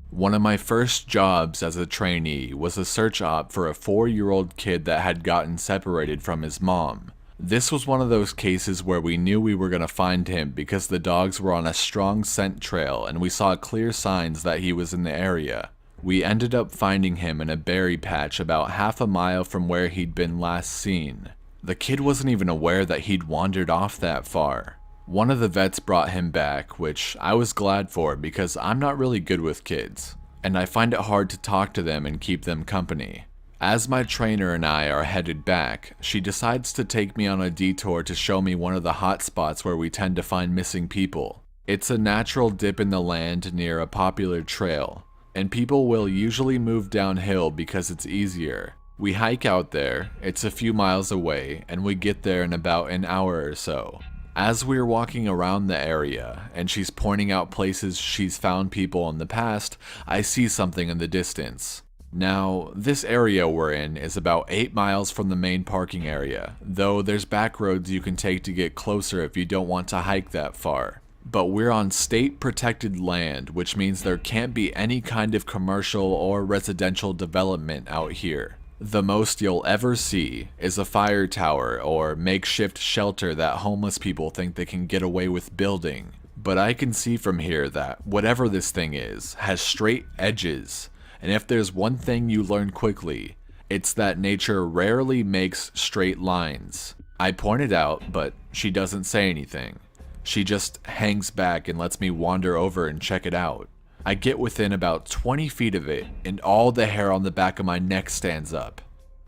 One of my first jobs as a trainee was a search op for a 4-year-old kid that had gotten separated from his mom. This was one of those cases where we knew we were going to find him because the dogs were on a strong scent trail and we saw clear signs that he was in the area. We ended up finding him in a berry patch about half a mile from where he'd been last seen. The kid wasn't even aware that he'd wandered off that far. One of the vets brought him back, which I was glad for because I'm not really good with kids, and I find it hard to talk to them and keep them company. As my trainer and I are headed back, she decides to take me on a detour to show me one of the hot spots where we tend to find missing people. It's a natural dip in the land near a popular trail, and people will usually move downhill because it's easier. We hike out there, it's a few miles away, and we get there in about an hour or so. As we're walking around the area, and she's pointing out places she's found people in the past, I see something in the distance. Now, this area we're in is about 8 miles from the main parking area, though there's back roads you can take to get closer if you don't want to hike that far. But we're on state protected land, which means there can't be any kind of commercial or residential development out here. The most you'll ever see is a fire tower or makeshift shelter that homeless people think they can get away with building. But I can see from here that whatever this thing is has straight edges, and if there's one thing you learn quickly, it's that nature rarely makes straight lines. I point it out, but she doesn't say anything. She just hangs back and lets me wander over and check it out. I get within about 20 feet of it, and all the hair on the back of my neck stands up.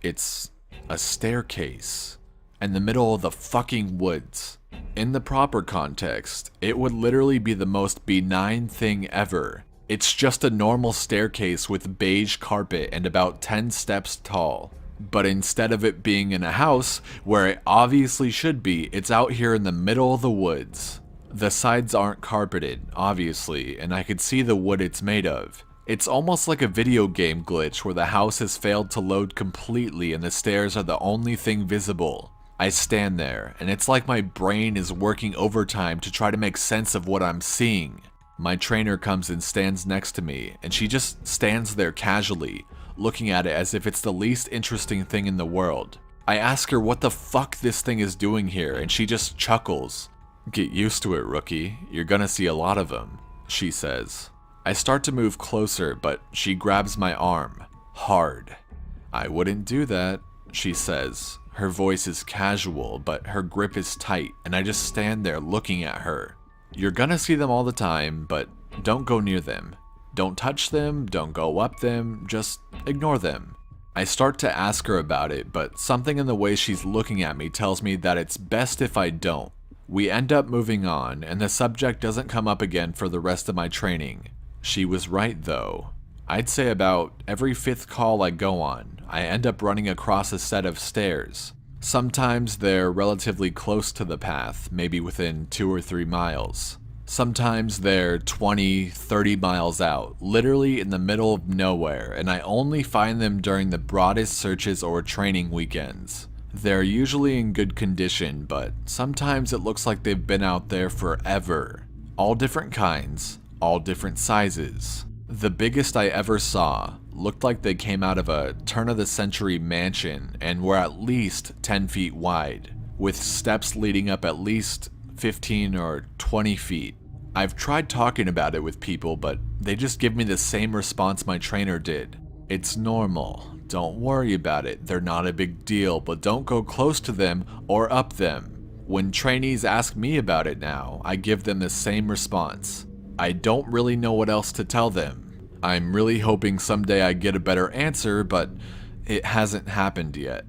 It's a staircase in the middle of the fucking woods. In the proper context, it would literally be the most benign thing ever. It's just a normal staircase with beige carpet and about 10 steps tall. But instead of it being in a house, where it obviously should be, it's out here in the middle of the woods. The sides aren't carpeted, obviously, and I could see the wood it's made of. It's almost like a video game glitch where the house has failed to load completely and the stairs are the only thing visible. I stand there, and it's like my brain is working overtime to try to make sense of what I'm seeing. My trainer comes and stands next to me, and she just stands there casually, looking at it as if it's the least interesting thing in the world. I ask her what the fuck this thing is doing here, and she just chuckles. "Get used to it, rookie. You're gonna see a lot of them," she says. I start to move closer, but she grabs my arm. Hard. "I wouldn't do that," she says. Her voice is casual, but her grip is tight, and I just stand there looking at her. You're gonna see them all the time, but don't go near them. Don't touch them, don't go up them, just ignore them. I start to ask her about it, but something in the way she's looking at me tells me that it's best if I don't. We end up moving on, and the subject doesn't come up again for the rest of my training. She was right though. I'd say about every 5th call I go on, I end up running across a set of stairs. Sometimes they're relatively close to the path, maybe within 2 or 3 miles. Sometimes they're 20, 30 miles out, literally in the middle of nowhere, and I only find them during the broadest searches or training weekends. They're usually in good condition, but sometimes it looks like they've been out there forever. All different kinds, all different sizes. The biggest I ever saw looked like they came out of a turn-of-the-century mansion and were at least 10 feet wide, with steps leading up at least 15 or 20 feet. I've tried talking about it with people, but they just give me the same response my trainer did. It's normal. Don't worry about it. They're not a big deal, but don't go close to them or up them. When trainees ask me about it now, I give them the same response. I don't really know what else to tell them. I'm really hoping someday I get a better answer, but it hasn't happened yet.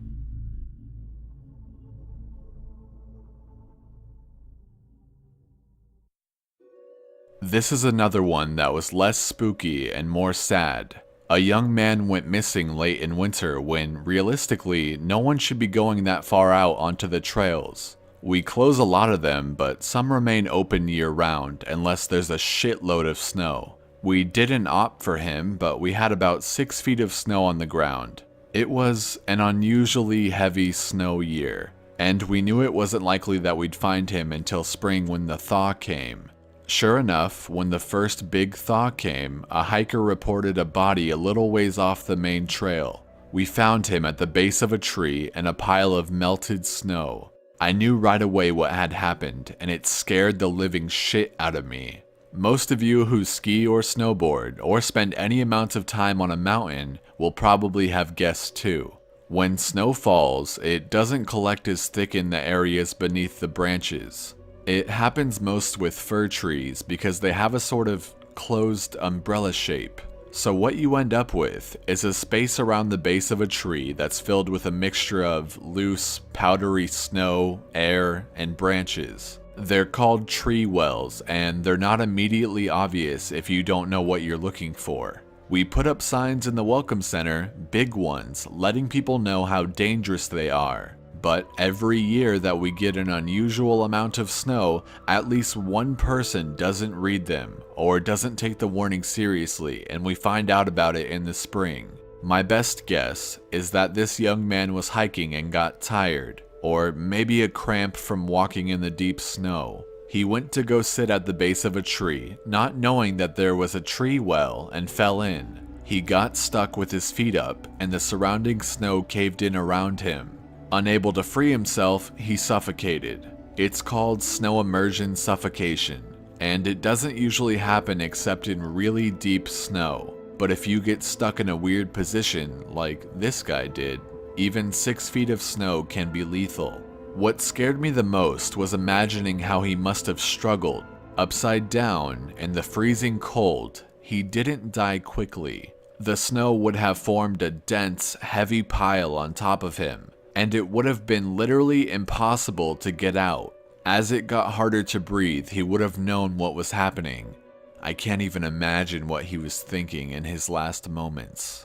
This is another one that was less spooky and more sad. A young man went missing late in winter when, realistically, no one should be going that far out onto the trails. We close a lot of them, but some remain open year-round unless there's a shitload of snow. We didn't opt for him, but we had about 6 feet of snow on the ground. It was an unusually heavy snow year, and we knew it wasn't likely that we'd find him until spring when the thaw came. Sure enough, when the first big thaw came, a hiker reported a body a little ways off the main trail. We found him at the base of a tree in a pile of melted snow. I knew right away what had happened, and it scared the living shit out of me. Most of you who ski or snowboard, or spend any amount of time on a mountain, will probably have guessed too. When snow falls, it doesn't collect as thick in the areas beneath the branches. It happens most with fir trees because they have a sort of closed umbrella shape. So what you end up with is a space around the base of a tree that's filled with a mixture of loose, powdery snow, air, and branches. They're called tree wells, and they're not immediately obvious if you don't know what you're looking for. We put up signs in the Welcome Center, big ones, letting people know how dangerous they are. But every year that we get an unusual amount of snow, at least one person doesn't read them, or doesn't take the warning seriously, and we find out about it in the spring. My best guess is that this young man was hiking and got tired, or maybe a cramp from walking in the deep snow. He went to go sit at the base of a tree, not knowing that there was a tree well, and fell in. He got stuck with his feet up, and the surrounding snow caved in around him. Unable to free himself, he suffocated. It's called snow immersion suffocation, and it doesn't usually happen except in really deep snow. But if you get stuck in a weird position, like this guy did, even 6 feet of snow can be lethal. What scared me the most was imagining how he must have struggled. Upside down, in the freezing cold, he didn't die quickly. The snow would have formed a dense, heavy pile on top of him, and it would have been literally impossible to get out. As it got harder to breathe, he would have known what was happening. I can't even imagine what he was thinking in his last moments.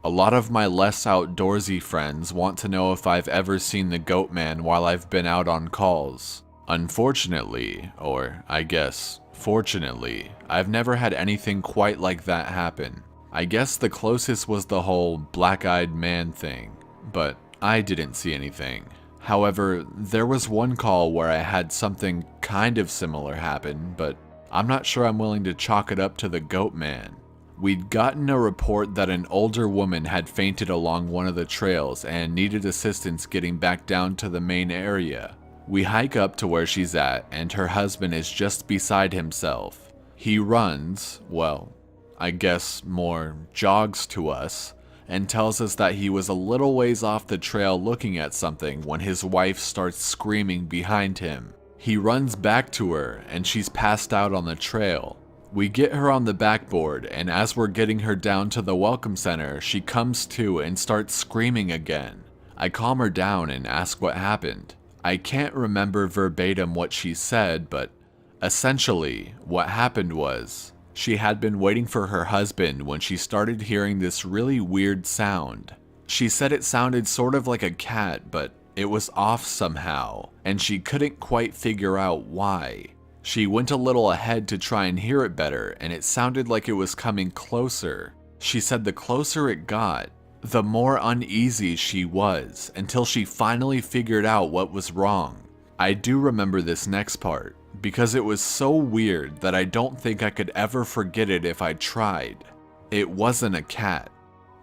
A lot of my less outdoorsy friends want to know if I've ever seen the Goat Man while I've been out on calls. Unfortunately, or I guess fortunately, I've never had anything quite like that happen. I guess the closest was the whole black-eyed man thing, but I didn't see anything. However, there was one call where I had something kind of similar happen, but I'm not sure I'm willing to chalk it up to the Goat Man. We'd gotten a report that an older woman had fainted along one of the trails and needed assistance getting back down to the main area. We hike up to where she's at, and her husband is just beside himself. He runs, well, I guess more jogs to us, and tells us that he was a little ways off the trail looking at something when his wife starts screaming behind him. He runs back to her and she's passed out on the trail. We get her on the backboard, and as we're getting her down to the welcome center, she comes to and starts screaming again. I calm her down and ask what happened. I can't remember verbatim what she said, but essentially what happened was she had been waiting for her husband when she started hearing this really weird sound. She said it sounded sort of like a cat, but it was off somehow, and she couldn't quite figure out why. She went a little ahead to try and hear it better, and it sounded like it was coming closer. She said the closer it got, the more uneasy she was, until she finally figured out what was wrong. I do remember this next part, because it was so weird that I don't think I could ever forget it if I tried. It wasn't a cat.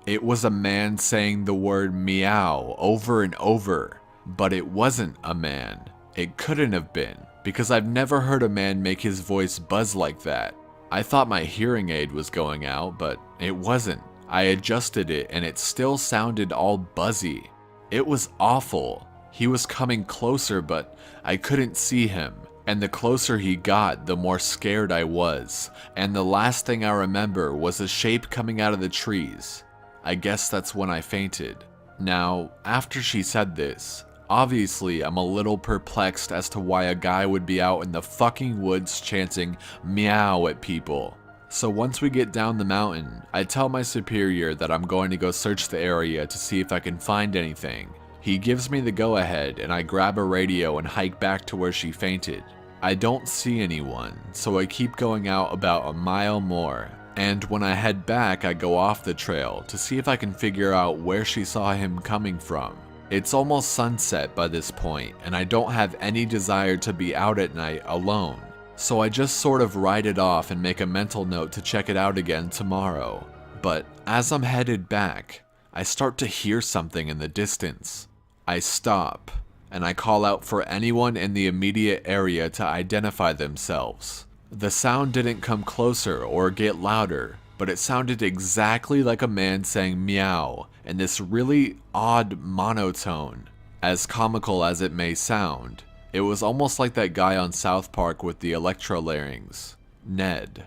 It was a man saying the word meow over and over, but it wasn't a man. It couldn't have been, because I've never heard a man make his voice buzz like that. I thought my hearing aid was going out, but it wasn't. I adjusted it and it still sounded all buzzy. It was awful. He was coming closer, but I couldn't see him. And the closer he got, the more scared I was. And the last thing I remember was a shape coming out of the trees. I guess that's when I fainted. Now, after she said this, obviously I'm a little perplexed as to why a guy would be out in the fucking woods chanting meow at people. So once we get down the mountain, I tell my superior that I'm going to go search the area to see if I can find anything. He gives me the go-ahead and I grab a radio and hike back to where she fainted. I don't see anyone, so I keep going out about a mile more. And when I head back, I go off the trail to see if I can figure out where she saw him coming from. It's almost sunset by this point, and I don't have any desire to be out at night alone. So I just sort of write it off and make a mental note to check it out again tomorrow. But as I'm headed back, I start to hear something in the distance. I stop, and I call out for anyone in the immediate area to identify themselves. The sound didn't come closer or get louder, but it sounded exactly like a man saying meow in this really odd monotone. As comical as it may sound, it was almost like that guy on South Park with the electrolarynx, Ned.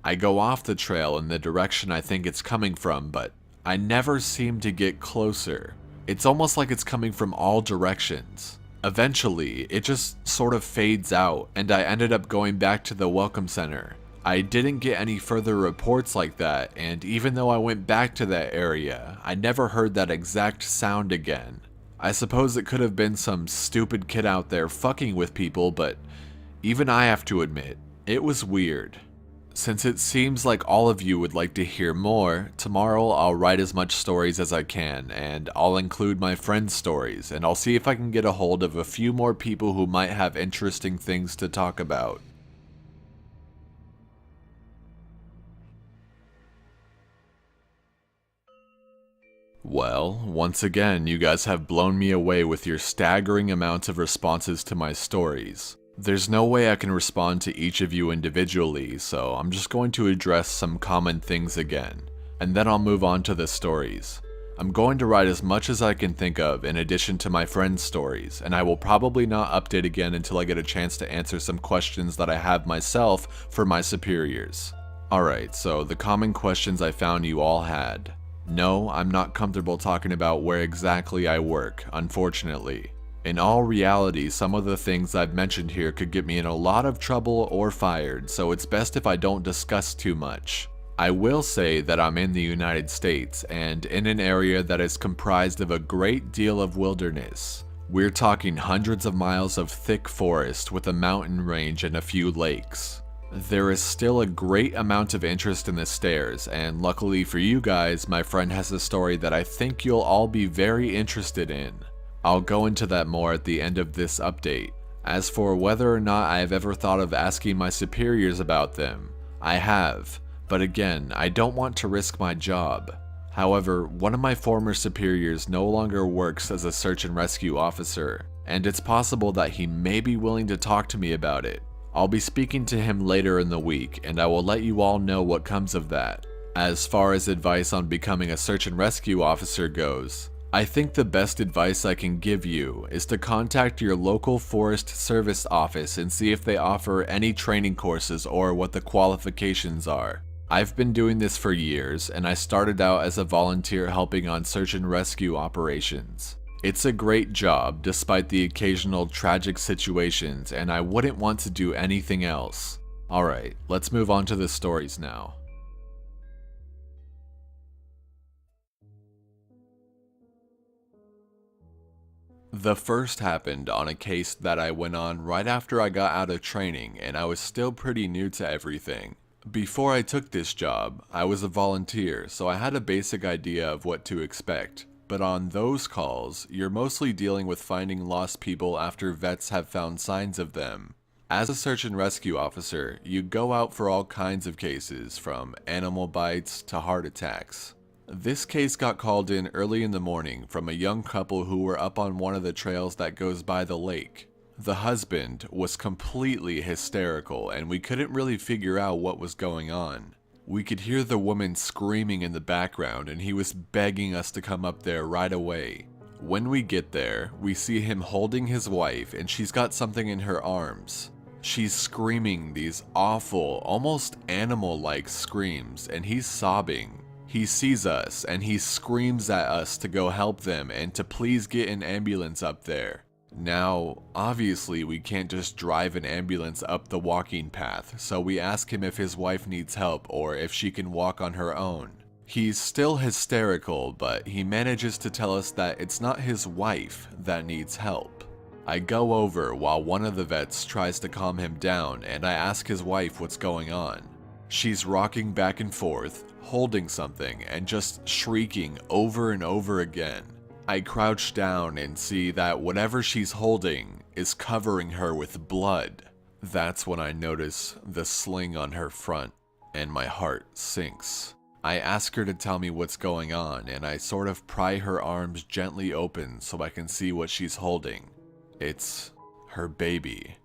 I go off the trail in the direction I think it's coming from, but I never seem to get closer. It's almost like it's coming from all directions. Eventually, it just sort of fades out, and I ended up going back to the welcome center. I didn't get any further reports like that, and even though I went back to that area, I never heard that exact sound again. I suppose it could have been some stupid kid out there fucking with people, but even I have to admit, it was weird. Since it seems like all of you would like to hear more, tomorrow I'll write as much stories as I can, and I'll include my friends' stories, and I'll see if I can get a hold of a few more people who might have interesting things to talk about. Well, once again, you guys have blown me away with your staggering amount of responses to my stories. There's no way I can respond to each of you individually, so I'm just going to address some common things again, and then I'll move on to the stories. I'm going to write as much as I can think of in addition to my friends' stories, and I will probably not update again until I get a chance to answer some questions that I have myself for my superiors. Alright, so the common questions I found you all had. No, I'm not comfortable talking about where exactly I work, unfortunately. In all reality, some of the things I've mentioned here could get me in a lot of trouble or fired, so it's best if I don't discuss too much. I will say that I'm in the United States, and in an area that is comprised of a great deal of wilderness. We're talking hundreds of miles of thick forest with a mountain range and a few lakes. There is still a great amount of interest in the stairs, and luckily for you guys, my friend has a story that I think you'll all be very interested in. I'll go into that more at the end of this update. As for whether or not I have ever thought of asking my superiors about them, I have, but again, I don't want to risk my job. However, one of my former superiors no longer works as a search and rescue officer, and it's possible that he may be willing to talk to me about it. I'll be speaking to him later in the week, and I will let you all know what comes of that. As far as advice on becoming a search and rescue officer goes, I think the best advice I can give you is to contact your local Forest Service office and see if they offer any training courses or what the qualifications are. I've been doing this for years, and I started out as a volunteer helping on search and rescue operations. It's a great job despite the occasional tragic situations, and I wouldn't want to do anything else. Alright, let's move on to the stories now. The first happened on a case that I went on right after I got out of training, and I was still pretty new to everything. Before I took this job, I was a volunteer, so I had a basic idea of what to expect. But on those calls, you're mostly dealing with finding lost people after vets have found signs of them. As a search and rescue officer, you go out for all kinds of cases, from animal bites to heart attacks. This case got called in early in the morning from a young couple who were up on one of the trails that goes by the lake. The husband was completely hysterical, and we couldn't really figure out what was going on. We could hear the woman screaming in the background, and he was begging us to come up there right away. When we get there, we see him holding his wife, and she's got something in her arms. She's screaming these awful, almost animal-like screams, and he's sobbing. He sees us, and he screams at us to go help them and to please get an ambulance up there. Now, obviously we can't just drive an ambulance up the walking path, so we ask him if his wife needs help or if she can walk on her own. He's still hysterical, but he manages to tell us that it's not his wife that needs help. I go over while one of the vets tries to calm him down, and I ask his wife what's going on. She's rocking back and forth, holding something, and just shrieking over and over again. I crouch down and see that whatever she's holding is covering her with blood. That's when I notice the sling on her front, and my heart sinks. I ask her to tell me what's going on, and I sort of pry her arms gently open so I can see what she's holding. It's her baby,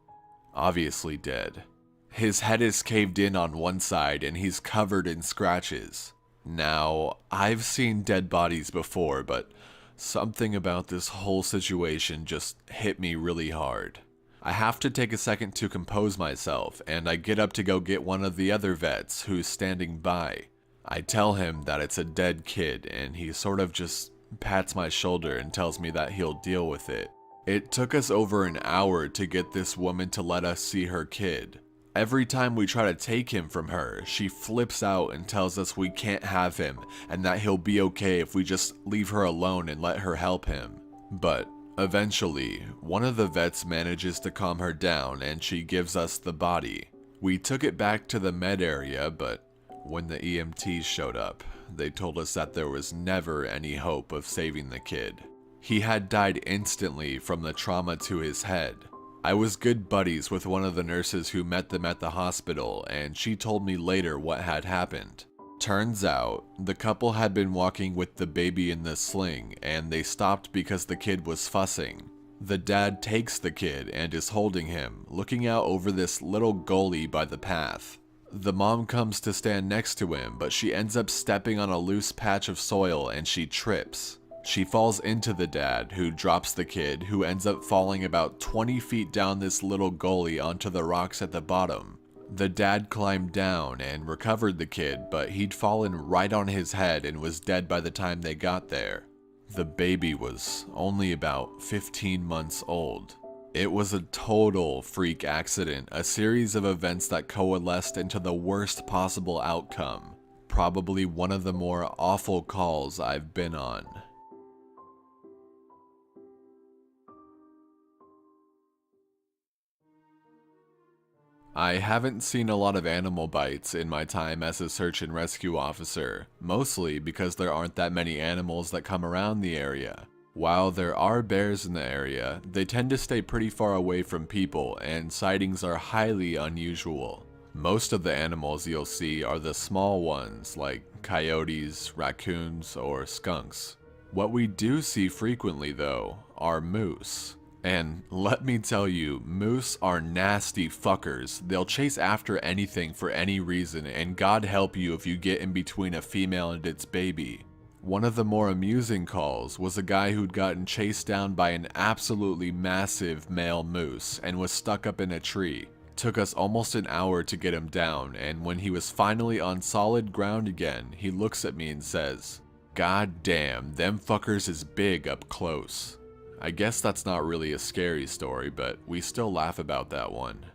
obviously dead. His head is caved in on one side, and he's covered in scratches. Now, I've seen dead bodies before, but something about this whole situation just hit me really hard. I have to take a second to compose myself, and I get up to go get one of the other vets who's standing by. I tell him that it's a dead kid, and he sort of just pats my shoulder and tells me that he'll deal with it. It took us over an hour to get this woman to let us see her kid. Every time we try to take him from her, she flips out and tells us we can't have him and that he'll be okay if we just leave her alone and let her help him. But eventually, one of the vets manages to calm her down and she gives us the body. We took it back to the med area, but when the EMTs showed up, they told us that there was never any hope of saving the kid. He had died instantly from the trauma to his head. I was good buddies with one of the nurses who met them at the hospital, and she told me later what had happened. Turns out, the couple had been walking with the baby in the sling, and they stopped because the kid was fussing. The dad takes the kid and is holding him, looking out over this little gully by the path. The mom comes to stand next to him, but she ends up stepping on a loose patch of soil and she trips. She falls into the dad, who drops the kid, who ends up falling about 20 feet down this little gully onto the rocks at the bottom. The dad climbed down and recovered the kid, but he'd fallen right on his head and was dead by the time they got there. The baby was only about 15 months old. It was a total freak accident, a series of events that coalesced into the worst possible outcome. Probably one of the more awful calls I've been on. I haven't seen a lot of animal bites in my time as a search and rescue officer, mostly because there aren't that many animals that come around the area. While there are bears in the area, they tend to stay pretty far away from people, and sightings are highly unusual. Most of the animals you'll see are the small ones, like coyotes, raccoons, or skunks. What we do see frequently, though, are moose. And let me tell you, moose are nasty fuckers. They'll chase after anything for any reason, and God help you if you get in between a female and its baby. One of the more amusing calls was a guy who'd gotten chased down by an absolutely massive male moose and was stuck up in a tree. Took us almost an hour to get him down, and when he was finally on solid ground again, he looks at me and says, "God damn, them fuckers is big up close." I guess that's not really a scary story, but we still laugh about that one.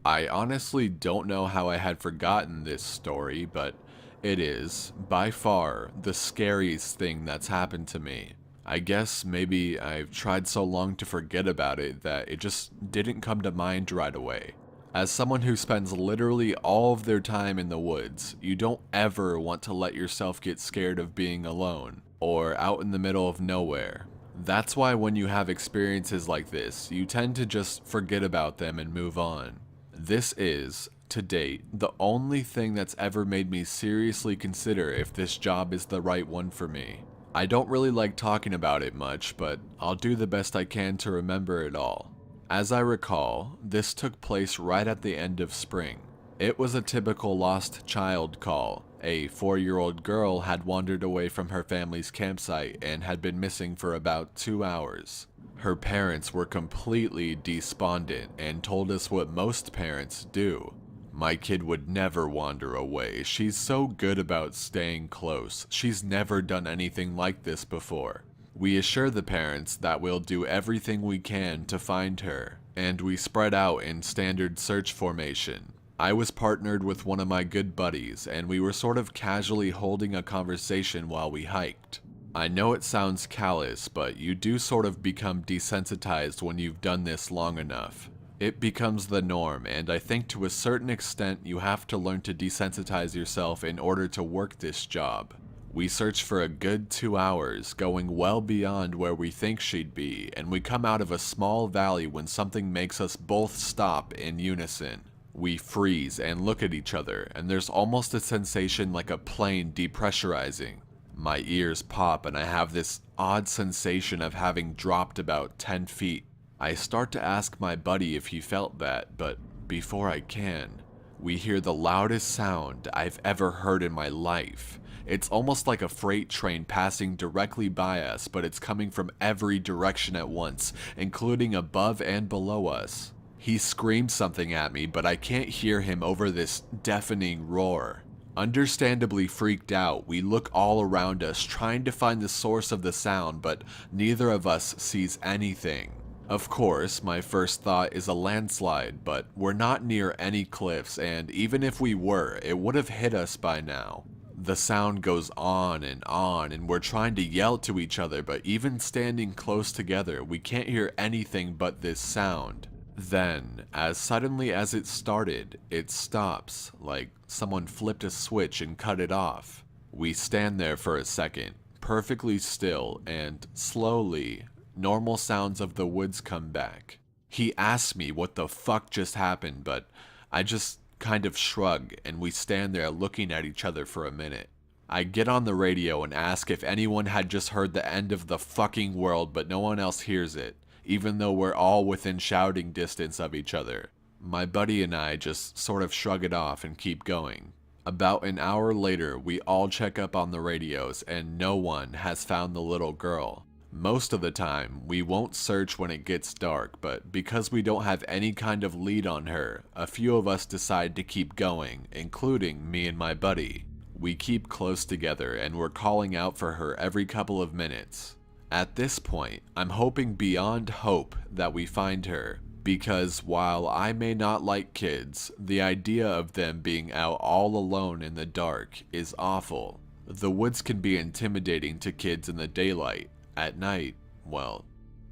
I honestly don't know how I had forgotten this story, but it is, by far, the scariest thing that's happened to me. I guess maybe I've tried so long to forget about it that it just didn't come to mind right away. As someone who spends literally all of their time in the woods, you don't ever want to let yourself get scared of being alone, or out in the middle of nowhere. That's why when you have experiences like this, you tend to just forget about them and move on. This is, to date, the only thing that's ever made me seriously consider if this job is the right one for me. I don't really like talking about it much, but I'll do the best I can to remember it all. As I recall, this took place right at the end of spring. It was a typical lost child call. A 4-year-old girl had wandered away from her family's campsite and had been missing for about 2 hours. Her parents were completely despondent and told us what most parents do. "My kid would never wander away. She's so good about staying close. She's never done anything like this before." We assure the parents that we'll do everything we can to find her, and we spread out in standard search formation. I was partnered with one of my good buddies, and we were sort of casually holding a conversation while we hiked. I know it sounds callous, but you do sort of become desensitized when you've done this long enough. It becomes the norm, and I think to a certain extent you have to learn to desensitize yourself in order to work this job. We search for a good 2 hours, going well beyond where we think she'd be, and we come out of a small valley when something makes us both stop in unison. We freeze and look at each other, and there's almost a sensation like a plane depressurizing. My ears pop and I have this odd sensation of having dropped about 10 feet. I start to ask my buddy if he felt that, but before I can, we hear the loudest sound I've ever heard in my life. It's almost like a freight train passing directly by us, but it's coming from every direction at once, including above and below us. He screams something at me, but I can't hear him over this deafening roar. Understandably freaked out, we look all around us trying to find the source of the sound, but neither of us sees anything. Of course, my first thought is a landslide, but we're not near any cliffs, and even if we were, it would have hit us by now. The sound goes on, and we're trying to yell to each other, but even standing close together, we can't hear anything but this sound. Then, as suddenly as it started, it stops, like someone flipped a switch and cut it off. We stand there for a second, perfectly still, and slowly, normal sounds of the woods come back. He asks me what the fuck just happened, but I just kind of shrug, and we stand there looking at each other for a minute. I get on the radio and ask if anyone had just heard the end of the fucking world, but no one else hears it, even though we're all within shouting distance of each other. My buddy and I just sort of shrug it off and keep going. About an hour later, we all check up on the radios, and no one has found the little girl. Most of the time, we won't search when it gets dark, but because we don't have any kind of lead on her, a few of us decide to keep going, including me and my buddy. We keep close together and we're calling out for her every couple of minutes. At this point, I'm hoping beyond hope that we find her, because while I may not like kids, the idea of them being out all alone in the dark is awful. The woods can be intimidating to kids in the daylight. At night, well,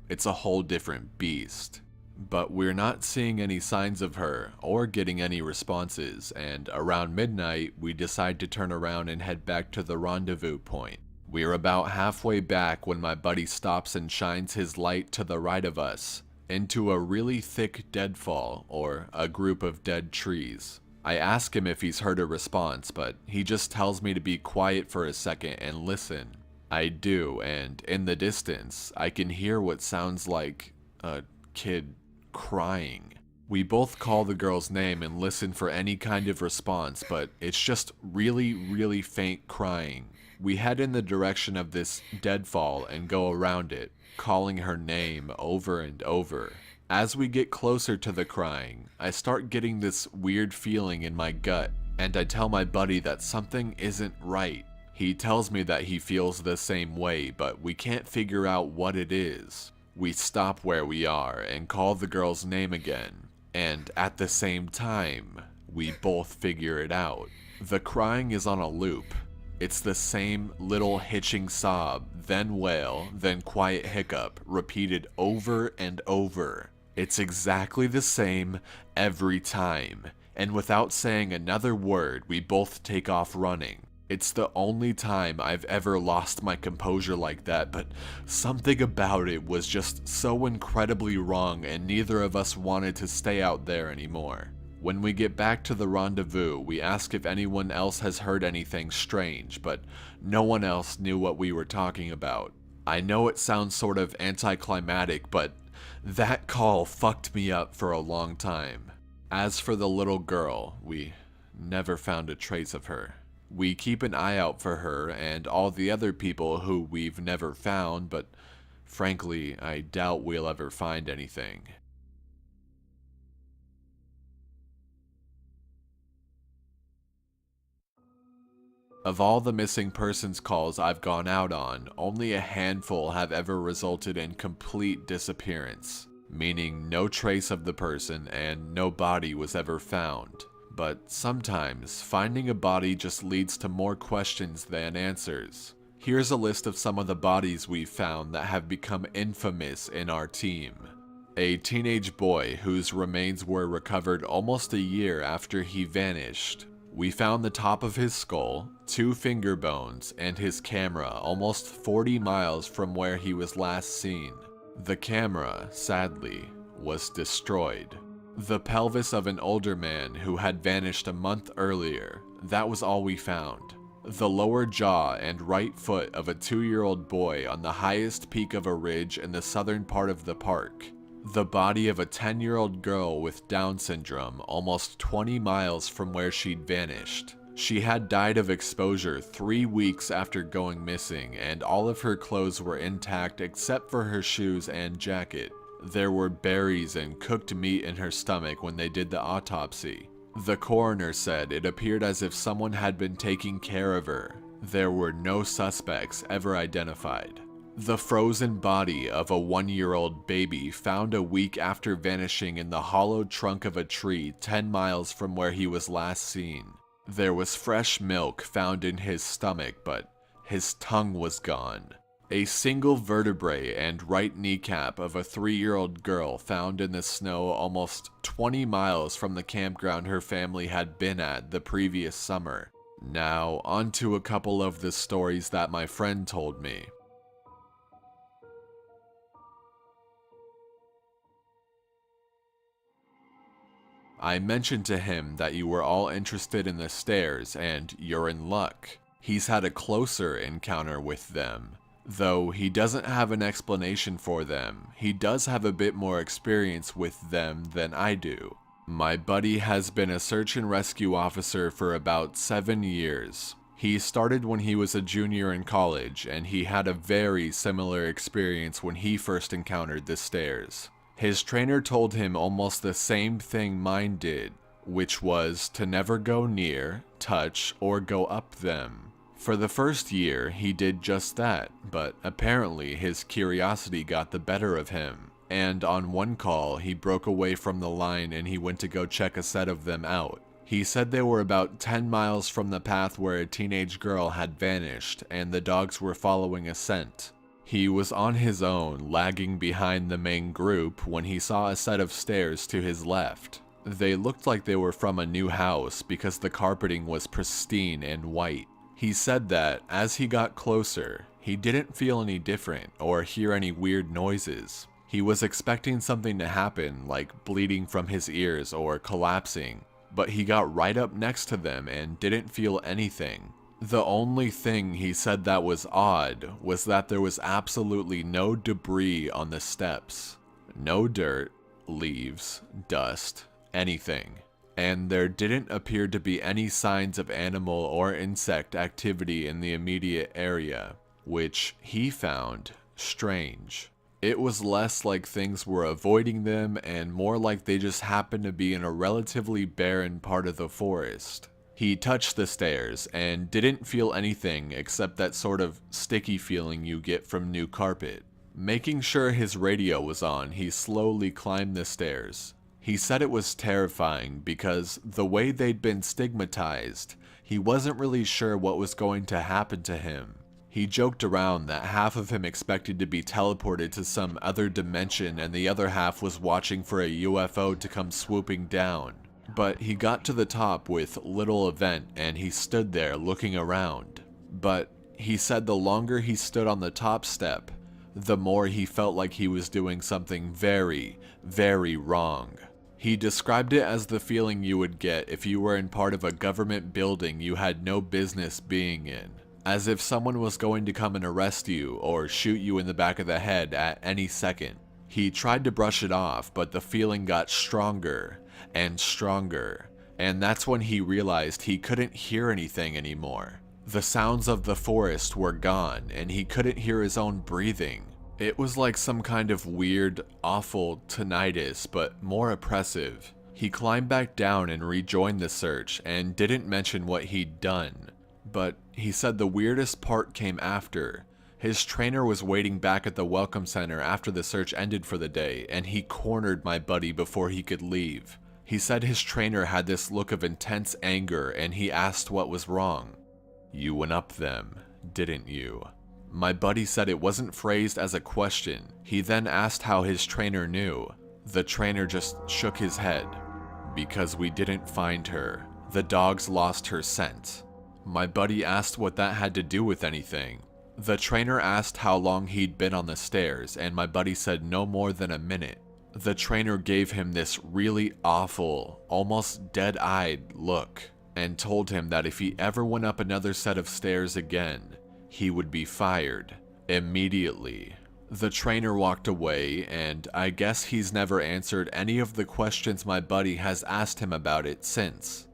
it's a whole different beast. But we're not seeing any signs of her or getting any responses, and around midnight, we decide to turn around and head back to the rendezvous point. We're about halfway back when my buddy stops and shines his light to the right of us, into a really thick deadfall, or a group of dead trees. I ask him if he's heard a response, but he just tells me to be quiet for a second and listen. I do, and in the distance, I can hear what sounds like a kid crying. We both call the girl's name and listen for any kind of response, but it's just really faint crying. We head in the direction of this deadfall and go around it, calling her name over and over. As we get closer to the crying, I start getting this weird feeling in my gut, and I tell my buddy that something isn't right. He tells me that he feels the same way, but we can't figure out what it is. We stop where we are and call the girl's name again, and at the same time, we both figure it out. The crying is on a loop. It's the same little hitching sob, then wail, then quiet hiccup, repeated over and over. It's exactly the same every time, and without saying another word, we both take off running. It's the only time I've ever lost my composure like that, but something about it was just so incredibly wrong, and neither of us wanted to stay out there anymore. When we get back to the rendezvous, we ask if anyone else has heard anything strange, but no one else knew what we were talking about. I know it sounds sort of anticlimactic, but that call fucked me up for a long time. As for the little girl, we never found a trace of her. We keep an eye out for her and all the other people who we've never found, but frankly, I doubt we'll ever find anything. Of all the missing persons calls I've gone out on, only a handful have ever resulted in complete disappearance, meaning no trace of the person and no body was ever found. But sometimes, finding a body just leads to more questions than answers. Here's a list of some of the bodies we've found that have become infamous in our team. A teenage boy whose remains were recovered almost a year after he vanished. We found the top of his skull, 2 finger bones, and his camera almost 40 miles from where he was last seen. The camera, sadly, was destroyed. The pelvis of an older man who had vanished a month earlier, that was all we found. The lower jaw and right foot of a 2-year-old boy on the highest peak of a ridge in the southern part of the park. The body of a 10-year-old girl with Down syndrome almost 20 miles from where she'd vanished. She had died of exposure 3 weeks after going missing, and all of her clothes were intact except for her shoes and jacket. There were berries and cooked meat in her stomach when they did the autopsy. The coroner said it appeared as if someone had been taking care of her. There were no suspects ever identified. The frozen body of a 1-year-old baby found a week after vanishing in the hollow trunk of a tree 10 miles from where he was last seen. There was fresh milk found in his stomach, but his tongue was gone. A single vertebrae and right kneecap of a 3-year-old girl found in the snow almost 20 miles from the campground her family had been at the previous summer. Now, on to a couple of the stories that my friend told me. I mentioned to him that you were all interested in the stairs, and you're in luck. He's had a closer encounter with them. Though he doesn't have an explanation for them, he does have a bit more experience with them than I do. My buddy has been a search and rescue officer for about 7 years. He started when he was a junior in college, and he had a very similar experience when he first encountered the stairs. His trainer told him almost the same thing mine did, which was to never go near, touch, or go up them. For the first year, he did just that, but apparently his curiosity got the better of him, and on one call, he broke away from the line and he went to go check a set of them out. He said they were about 10 miles from the path where a teenage girl had vanished, and the dogs were following a scent. He was on his own, lagging behind the main group, when he saw a set of stairs to his left. They looked like they were from a new house because the carpeting was pristine and white. He said that, as he got closer, he didn't feel any different or hear any weird noises. He was expecting something to happen, like bleeding from his ears or collapsing, but he got right up next to them and didn't feel anything. The only thing he said that was odd was that there was absolutely no debris on the steps. No dirt, leaves, dust, anything. And there didn't appear to be any signs of animal or insect activity in the immediate area, which he found strange. It was less like things were avoiding them and more like they just happened to be in a relatively barren part of the forest. He touched the stairs and didn't feel anything except that sort of sticky feeling you get from new carpet. Making sure his radio was on, he slowly climbed the stairs. He said it was terrifying because the way they'd been stigmatized, he wasn't really sure what was going to happen to him. He joked around that half of him expected to be teleported to some other dimension and the other half was watching for a UFO to come swooping down. But he got to the top with little event and he stood there looking around. But he said the longer he stood on the top step, the more he felt like he was doing something very, very wrong. He described it as the feeling you would get if you were in part of a government building you had no business being in. As if someone was going to come and arrest you or shoot you in the back of the head at any second. He tried to brush it off, but the feeling got stronger and stronger, and that's when he realized he couldn't hear anything anymore. The sounds of the forest were gone, and he couldn't hear his own breathing. It was like some kind of weird, awful tinnitus, but more oppressive. He climbed back down and rejoined the search, and didn't mention what he'd done. But he said the weirdest part came after. His trainer was waiting back at the welcome center after the search ended for the day, and he cornered my buddy before he could leave. He said his trainer had this look of intense anger, and he asked what was wrong. "You went up them, didn't you?" My buddy said it wasn't phrased as a question. He then asked how his trainer knew. The trainer just shook his head. "Because we didn't find her. The dogs lost her scent." My buddy asked what that had to do with anything. The trainer asked how long he'd been on the stairs, and my buddy said no more than a minute. The trainer gave him this really awful, almost dead-eyed look, and told him that if he ever went up another set of stairs again, he would be fired immediately. The trainer walked away, and I guess he's never answered any of the questions my buddy has asked him about it since.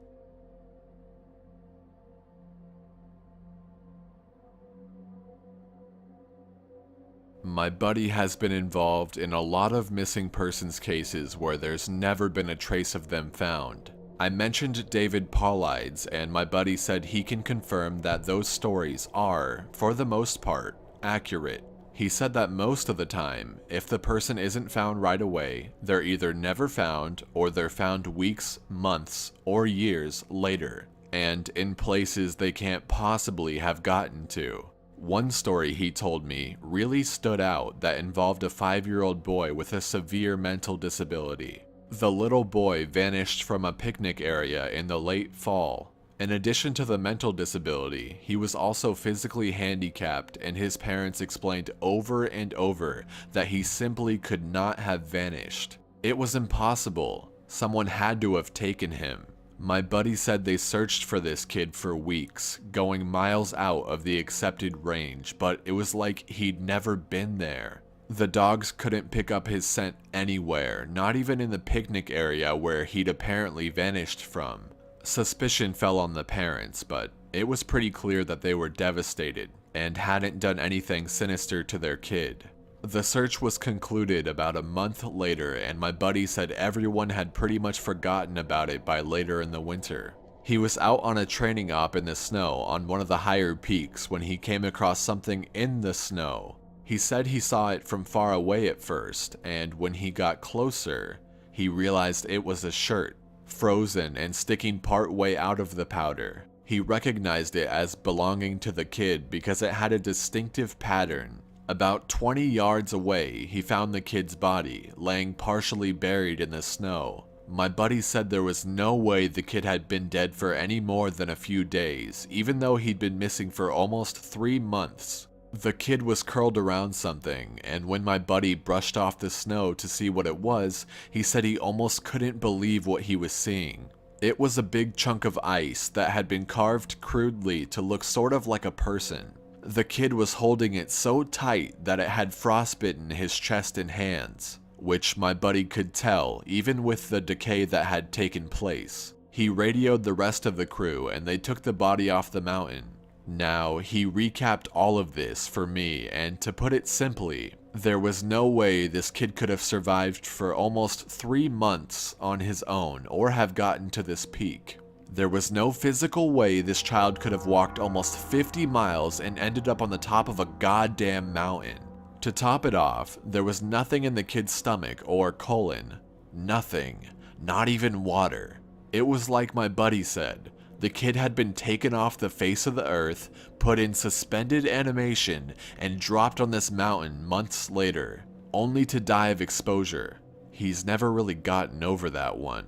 My buddy has been involved in a lot of missing persons cases where there's never been a trace of them found. I mentioned David Paulides, and my buddy said he can confirm that those stories are, for the most part, accurate. He said that most of the time, if the person isn't found right away, they're either never found or they're found weeks, months, or years later, and in places they can't possibly have gotten to. One story he told me really stood out that involved a 5-year-old boy with a severe mental disability. The little boy vanished from a picnic area in the late fall. In addition to the mental disability, he was also physically handicapped, and his parents explained over and over that he simply could not have vanished. It was impossible. Someone had to have taken him. My buddy said they searched for this kid for weeks, going miles out of the accepted range, but it was like he'd never been there. The dogs couldn't pick up his scent anywhere, not even in the picnic area where he'd apparently vanished from. Suspicion fell on the parents, but it was pretty clear that they were devastated and hadn't done anything sinister to their kid. The search was concluded about a month later, and my buddy said everyone had pretty much forgotten about it by later in the winter. He was out on a training op in the snow on one of the higher peaks when he came across something in the snow. He said he saw it from far away at first, and when he got closer, he realized it was a shirt, frozen and sticking part way out of the powder. He recognized it as belonging to the kid because it had a distinctive pattern. About 20 yards away, he found the kid's body, laying partially buried in the snow. My buddy said there was no way the kid had been dead for any more than a few days, even though he'd been missing for almost 3 months. The kid was curled around something, and when my buddy brushed off the snow to see what it was, he said he almost couldn't believe what he was seeing. It was a big chunk of ice that had been carved crudely to look sort of like a person. The kid was holding it so tight that it had frostbitten his chest and hands, which my buddy could tell even with the decay that had taken place. He radioed the rest of the crew and they took the body off the mountain. Now, he recapped all of this for me, and to put it simply, there was no way this kid could have survived for almost 3 months on his own or have gotten to this peak. There was no physical way this child could have walked almost 50 miles and ended up on the top of a goddamn mountain. To top it off, there was nothing in the kid's stomach or colon. Nothing. Not even water. It was like my buddy said. The kid had been taken off the face of the earth, put in suspended animation, and dropped on this mountain months later, only to die of exposure. He's never really gotten over that one.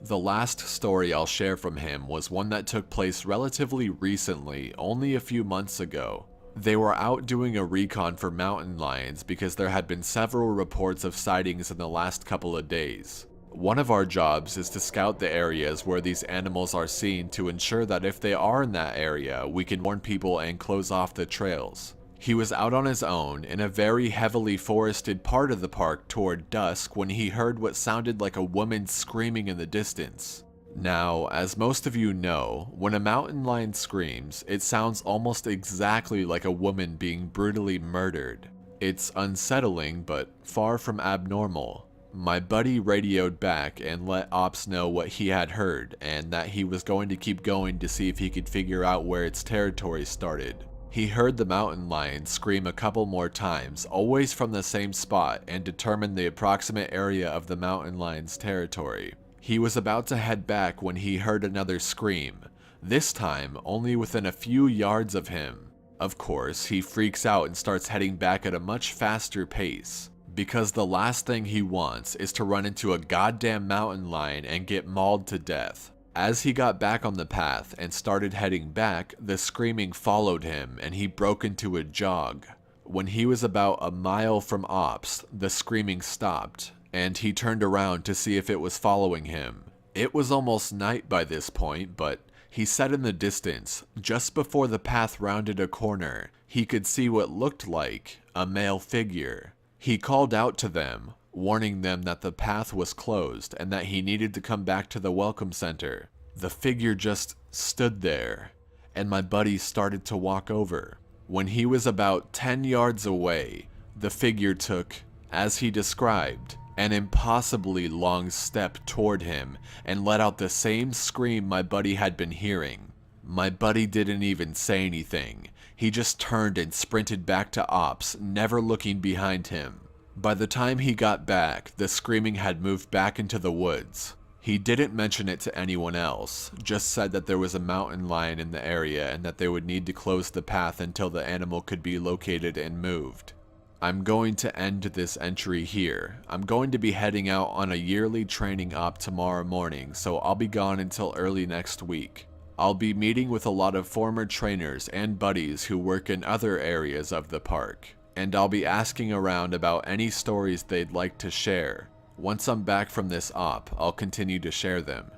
The last story I'll share from him was one that took place relatively recently, only a few months ago. They were out doing a recon for mountain lions because there had been several reports of sightings in the last couple of days. One of our jobs is to scout the areas where these animals are seen to ensure that if they are in that area, we can warn people and close off the trails. He was out on his own in a very heavily forested part of the park toward dusk when he heard what sounded like a woman screaming in the distance. Now, as most of you know, when a mountain lion screams, it sounds almost exactly like a woman being brutally murdered. It's unsettling, but far from abnormal. My buddy radioed back and let Ops know what he had heard, and that he was going to keep going to see if he could figure out where its territory started. He heard the mountain lion scream a couple more times, always from the same spot, and determined the approximate area of the mountain lion's territory. He was about to head back when he heard another scream, this time only within a few yards of him. Of course, he freaks out and starts heading back at a much faster pace, because the last thing he wants is to run into a goddamn mountain lion and get mauled to death. As he got back on the path and started heading back, the screaming followed him and he broke into a jog. When he was about a mile from Ops, the screaming stopped, and he turned around to see if it was following him. It was almost night by this point, but he said in the distance, just before the path rounded a corner, he could see what looked like a male figure. He called out to them, warning them that the path was closed and that he needed to come back to the welcome center. The figure just stood there, and my buddy started to walk over. When he was about 10 yards away, the figure took, as he described, an impossibly long step toward him and let out the same scream my buddy had been hearing. My buddy didn't even say anything. He just turned and sprinted back to Ops, never looking behind him. By the time he got back, the screaming had moved back into the woods. He didn't mention it to anyone else, just said that there was a mountain lion in the area and that they would need to close the path until the animal could be located and moved. I'm going to end this entry here. I'm going to be heading out on a yearly training op tomorrow morning, so I'll be gone until early next week. I'll be meeting with a lot of former trainers and buddies who work in other areas of the park, and I'll be asking around about any stories they'd like to share. Once I'm back from this op, I'll continue to share them.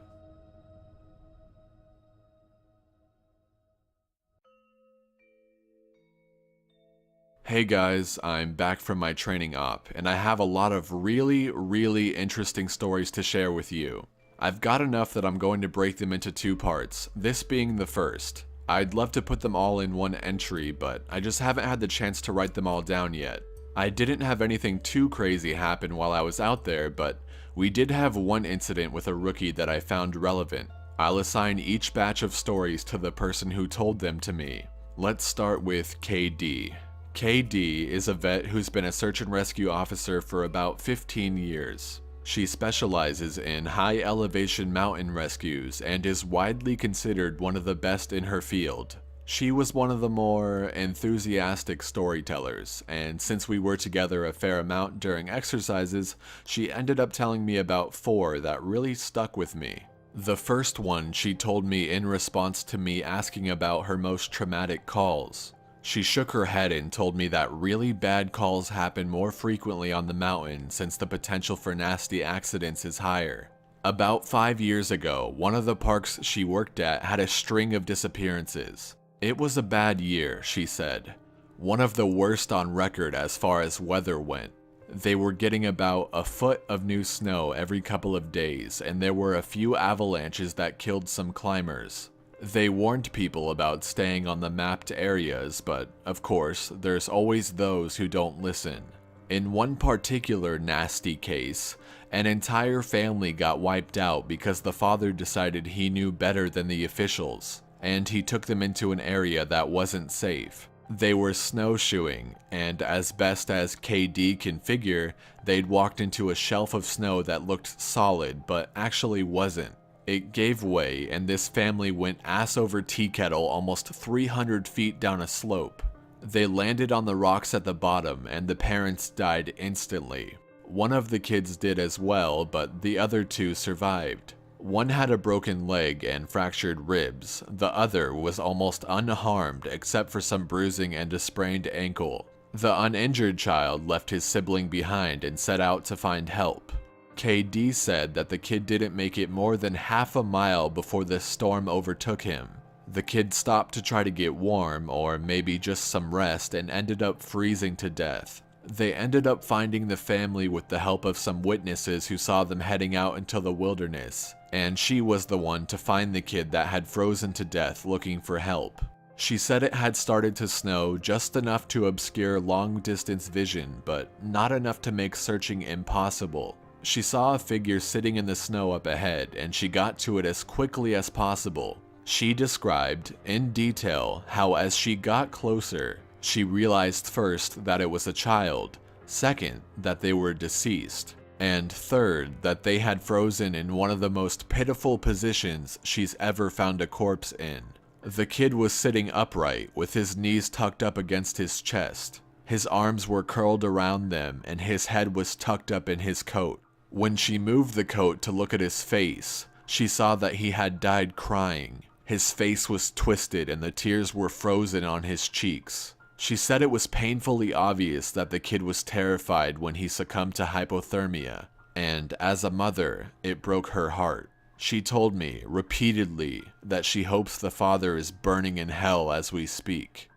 Hey guys, I'm back from my training op, and I have a lot of really interesting stories to share with you. I've got enough that I'm going to break them into 2 parts, this being the first. I'd love to put them all in one entry, but I just haven't had the chance to write them all down yet. I didn't have anything too crazy happen while I was out there, but we did have one incident with a rookie that I found relevant. I'll assign each batch of stories to the person who told them to me. Let's start with KD. KD is a vet who's been a search and rescue officer for about 15 years. She specializes in high elevation mountain rescues and is widely considered one of the best in her field. She was one of the more enthusiastic storytellers, and since we were together a fair amount during exercises, she ended up telling me about 4 that really stuck with me. The first one she told me in response to me asking about her most traumatic calls. She shook her head and told me that really bad calls happen more frequently on the mountain since the potential for nasty accidents is higher. About 5 years ago, one of the parks she worked at had a string of disappearances. It was a bad year, she said. One of the worst on record as far as weather went. They were getting about a foot of new snow every couple of days, and there were a few avalanches that killed some climbers. They warned people about staying on the mapped areas, but of course, there's always those who don't listen. In one particular nasty case, an entire family got wiped out because the father decided he knew better than the officials, and he took them into an area that wasn't safe. They were snowshoeing, and as best as KD can figure, they'd walked into a shelf of snow that looked solid but actually wasn't. It gave way, and this family went ass over tea kettle almost 300 feet down a slope. They landed on the rocks at the bottom, and the parents died instantly. One of the kids did as well, but the other two survived. One had a broken leg and fractured ribs. The other was almost unharmed except for some bruising and a sprained ankle. The uninjured child left his sibling behind and set out to find help. KD said that the kid didn't make it more than half a mile before the storm overtook him. The kid stopped to try to get warm, or maybe just some rest, and ended up freezing to death. They ended up finding the family with the help of some witnesses who saw them heading out into the wilderness, and she was the one to find the kid that had frozen to death looking for help. She said it had started to snow just enough to obscure long-distance vision, but not enough to make searching impossible. She saw a figure sitting in the snow up ahead, and she got to it as quickly as possible. She described, in detail, how as she got closer, she realized first that it was a child, second, that they were deceased, and third, that they had frozen in one of the most pitiful positions she's ever found a corpse in. The kid was sitting upright, with his knees tucked up against his chest. His arms were curled around them, and his head was tucked up in his coat. When she moved the coat to look at his face, she saw that he had died crying. His face was twisted and the tears were frozen on his cheeks. She said it was painfully obvious that the kid was terrified when he succumbed to hypothermia, and as a mother, it broke her heart. She told me, repeatedly, that she hopes the father is burning in hell as we speak.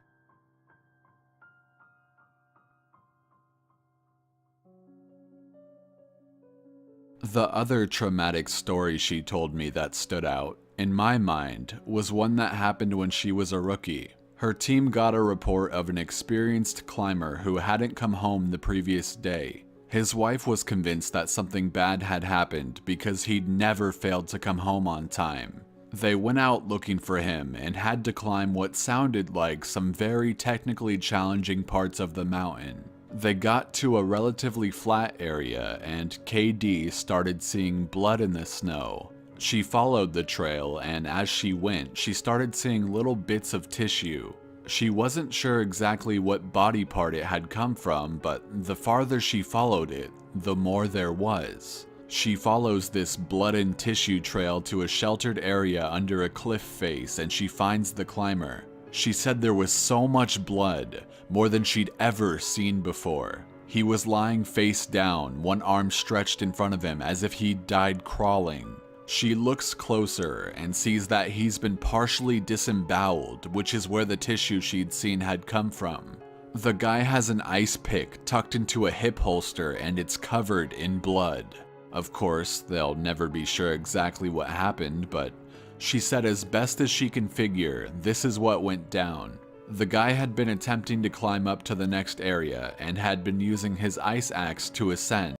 The other traumatic story she told me that stood out, in my mind, was one that happened when she was a rookie. Her team got a report of an experienced climber who hadn't come home the previous day. His wife was convinced that something bad had happened because he'd never failed to come home on time. They went out looking for him and had to climb what sounded like some very technically challenging parts of the mountain. They got to a relatively flat area and KD started seeing blood in the snow. She followed the trail, and as she went, she started seeing little bits of tissue. She wasn't sure exactly what body part it had come from, but the farther she followed it, the more there was. She follows this blood and tissue trail to a sheltered area under a cliff face, and she finds the climber. She said there was so much blood, more than she'd ever seen before. He was lying face down, one arm stretched in front of him as if he'd died crawling. She looks closer and sees that he's been partially disemboweled, which is where the tissue she'd seen had come from. The guy has an ice pick tucked into a hip holster and it's covered in blood. Of course, they'll never be sure exactly what happened, but she said as best as she can figure, this is what went down. The guy had been attempting to climb up to the next area and had been using his ice axe to ascend.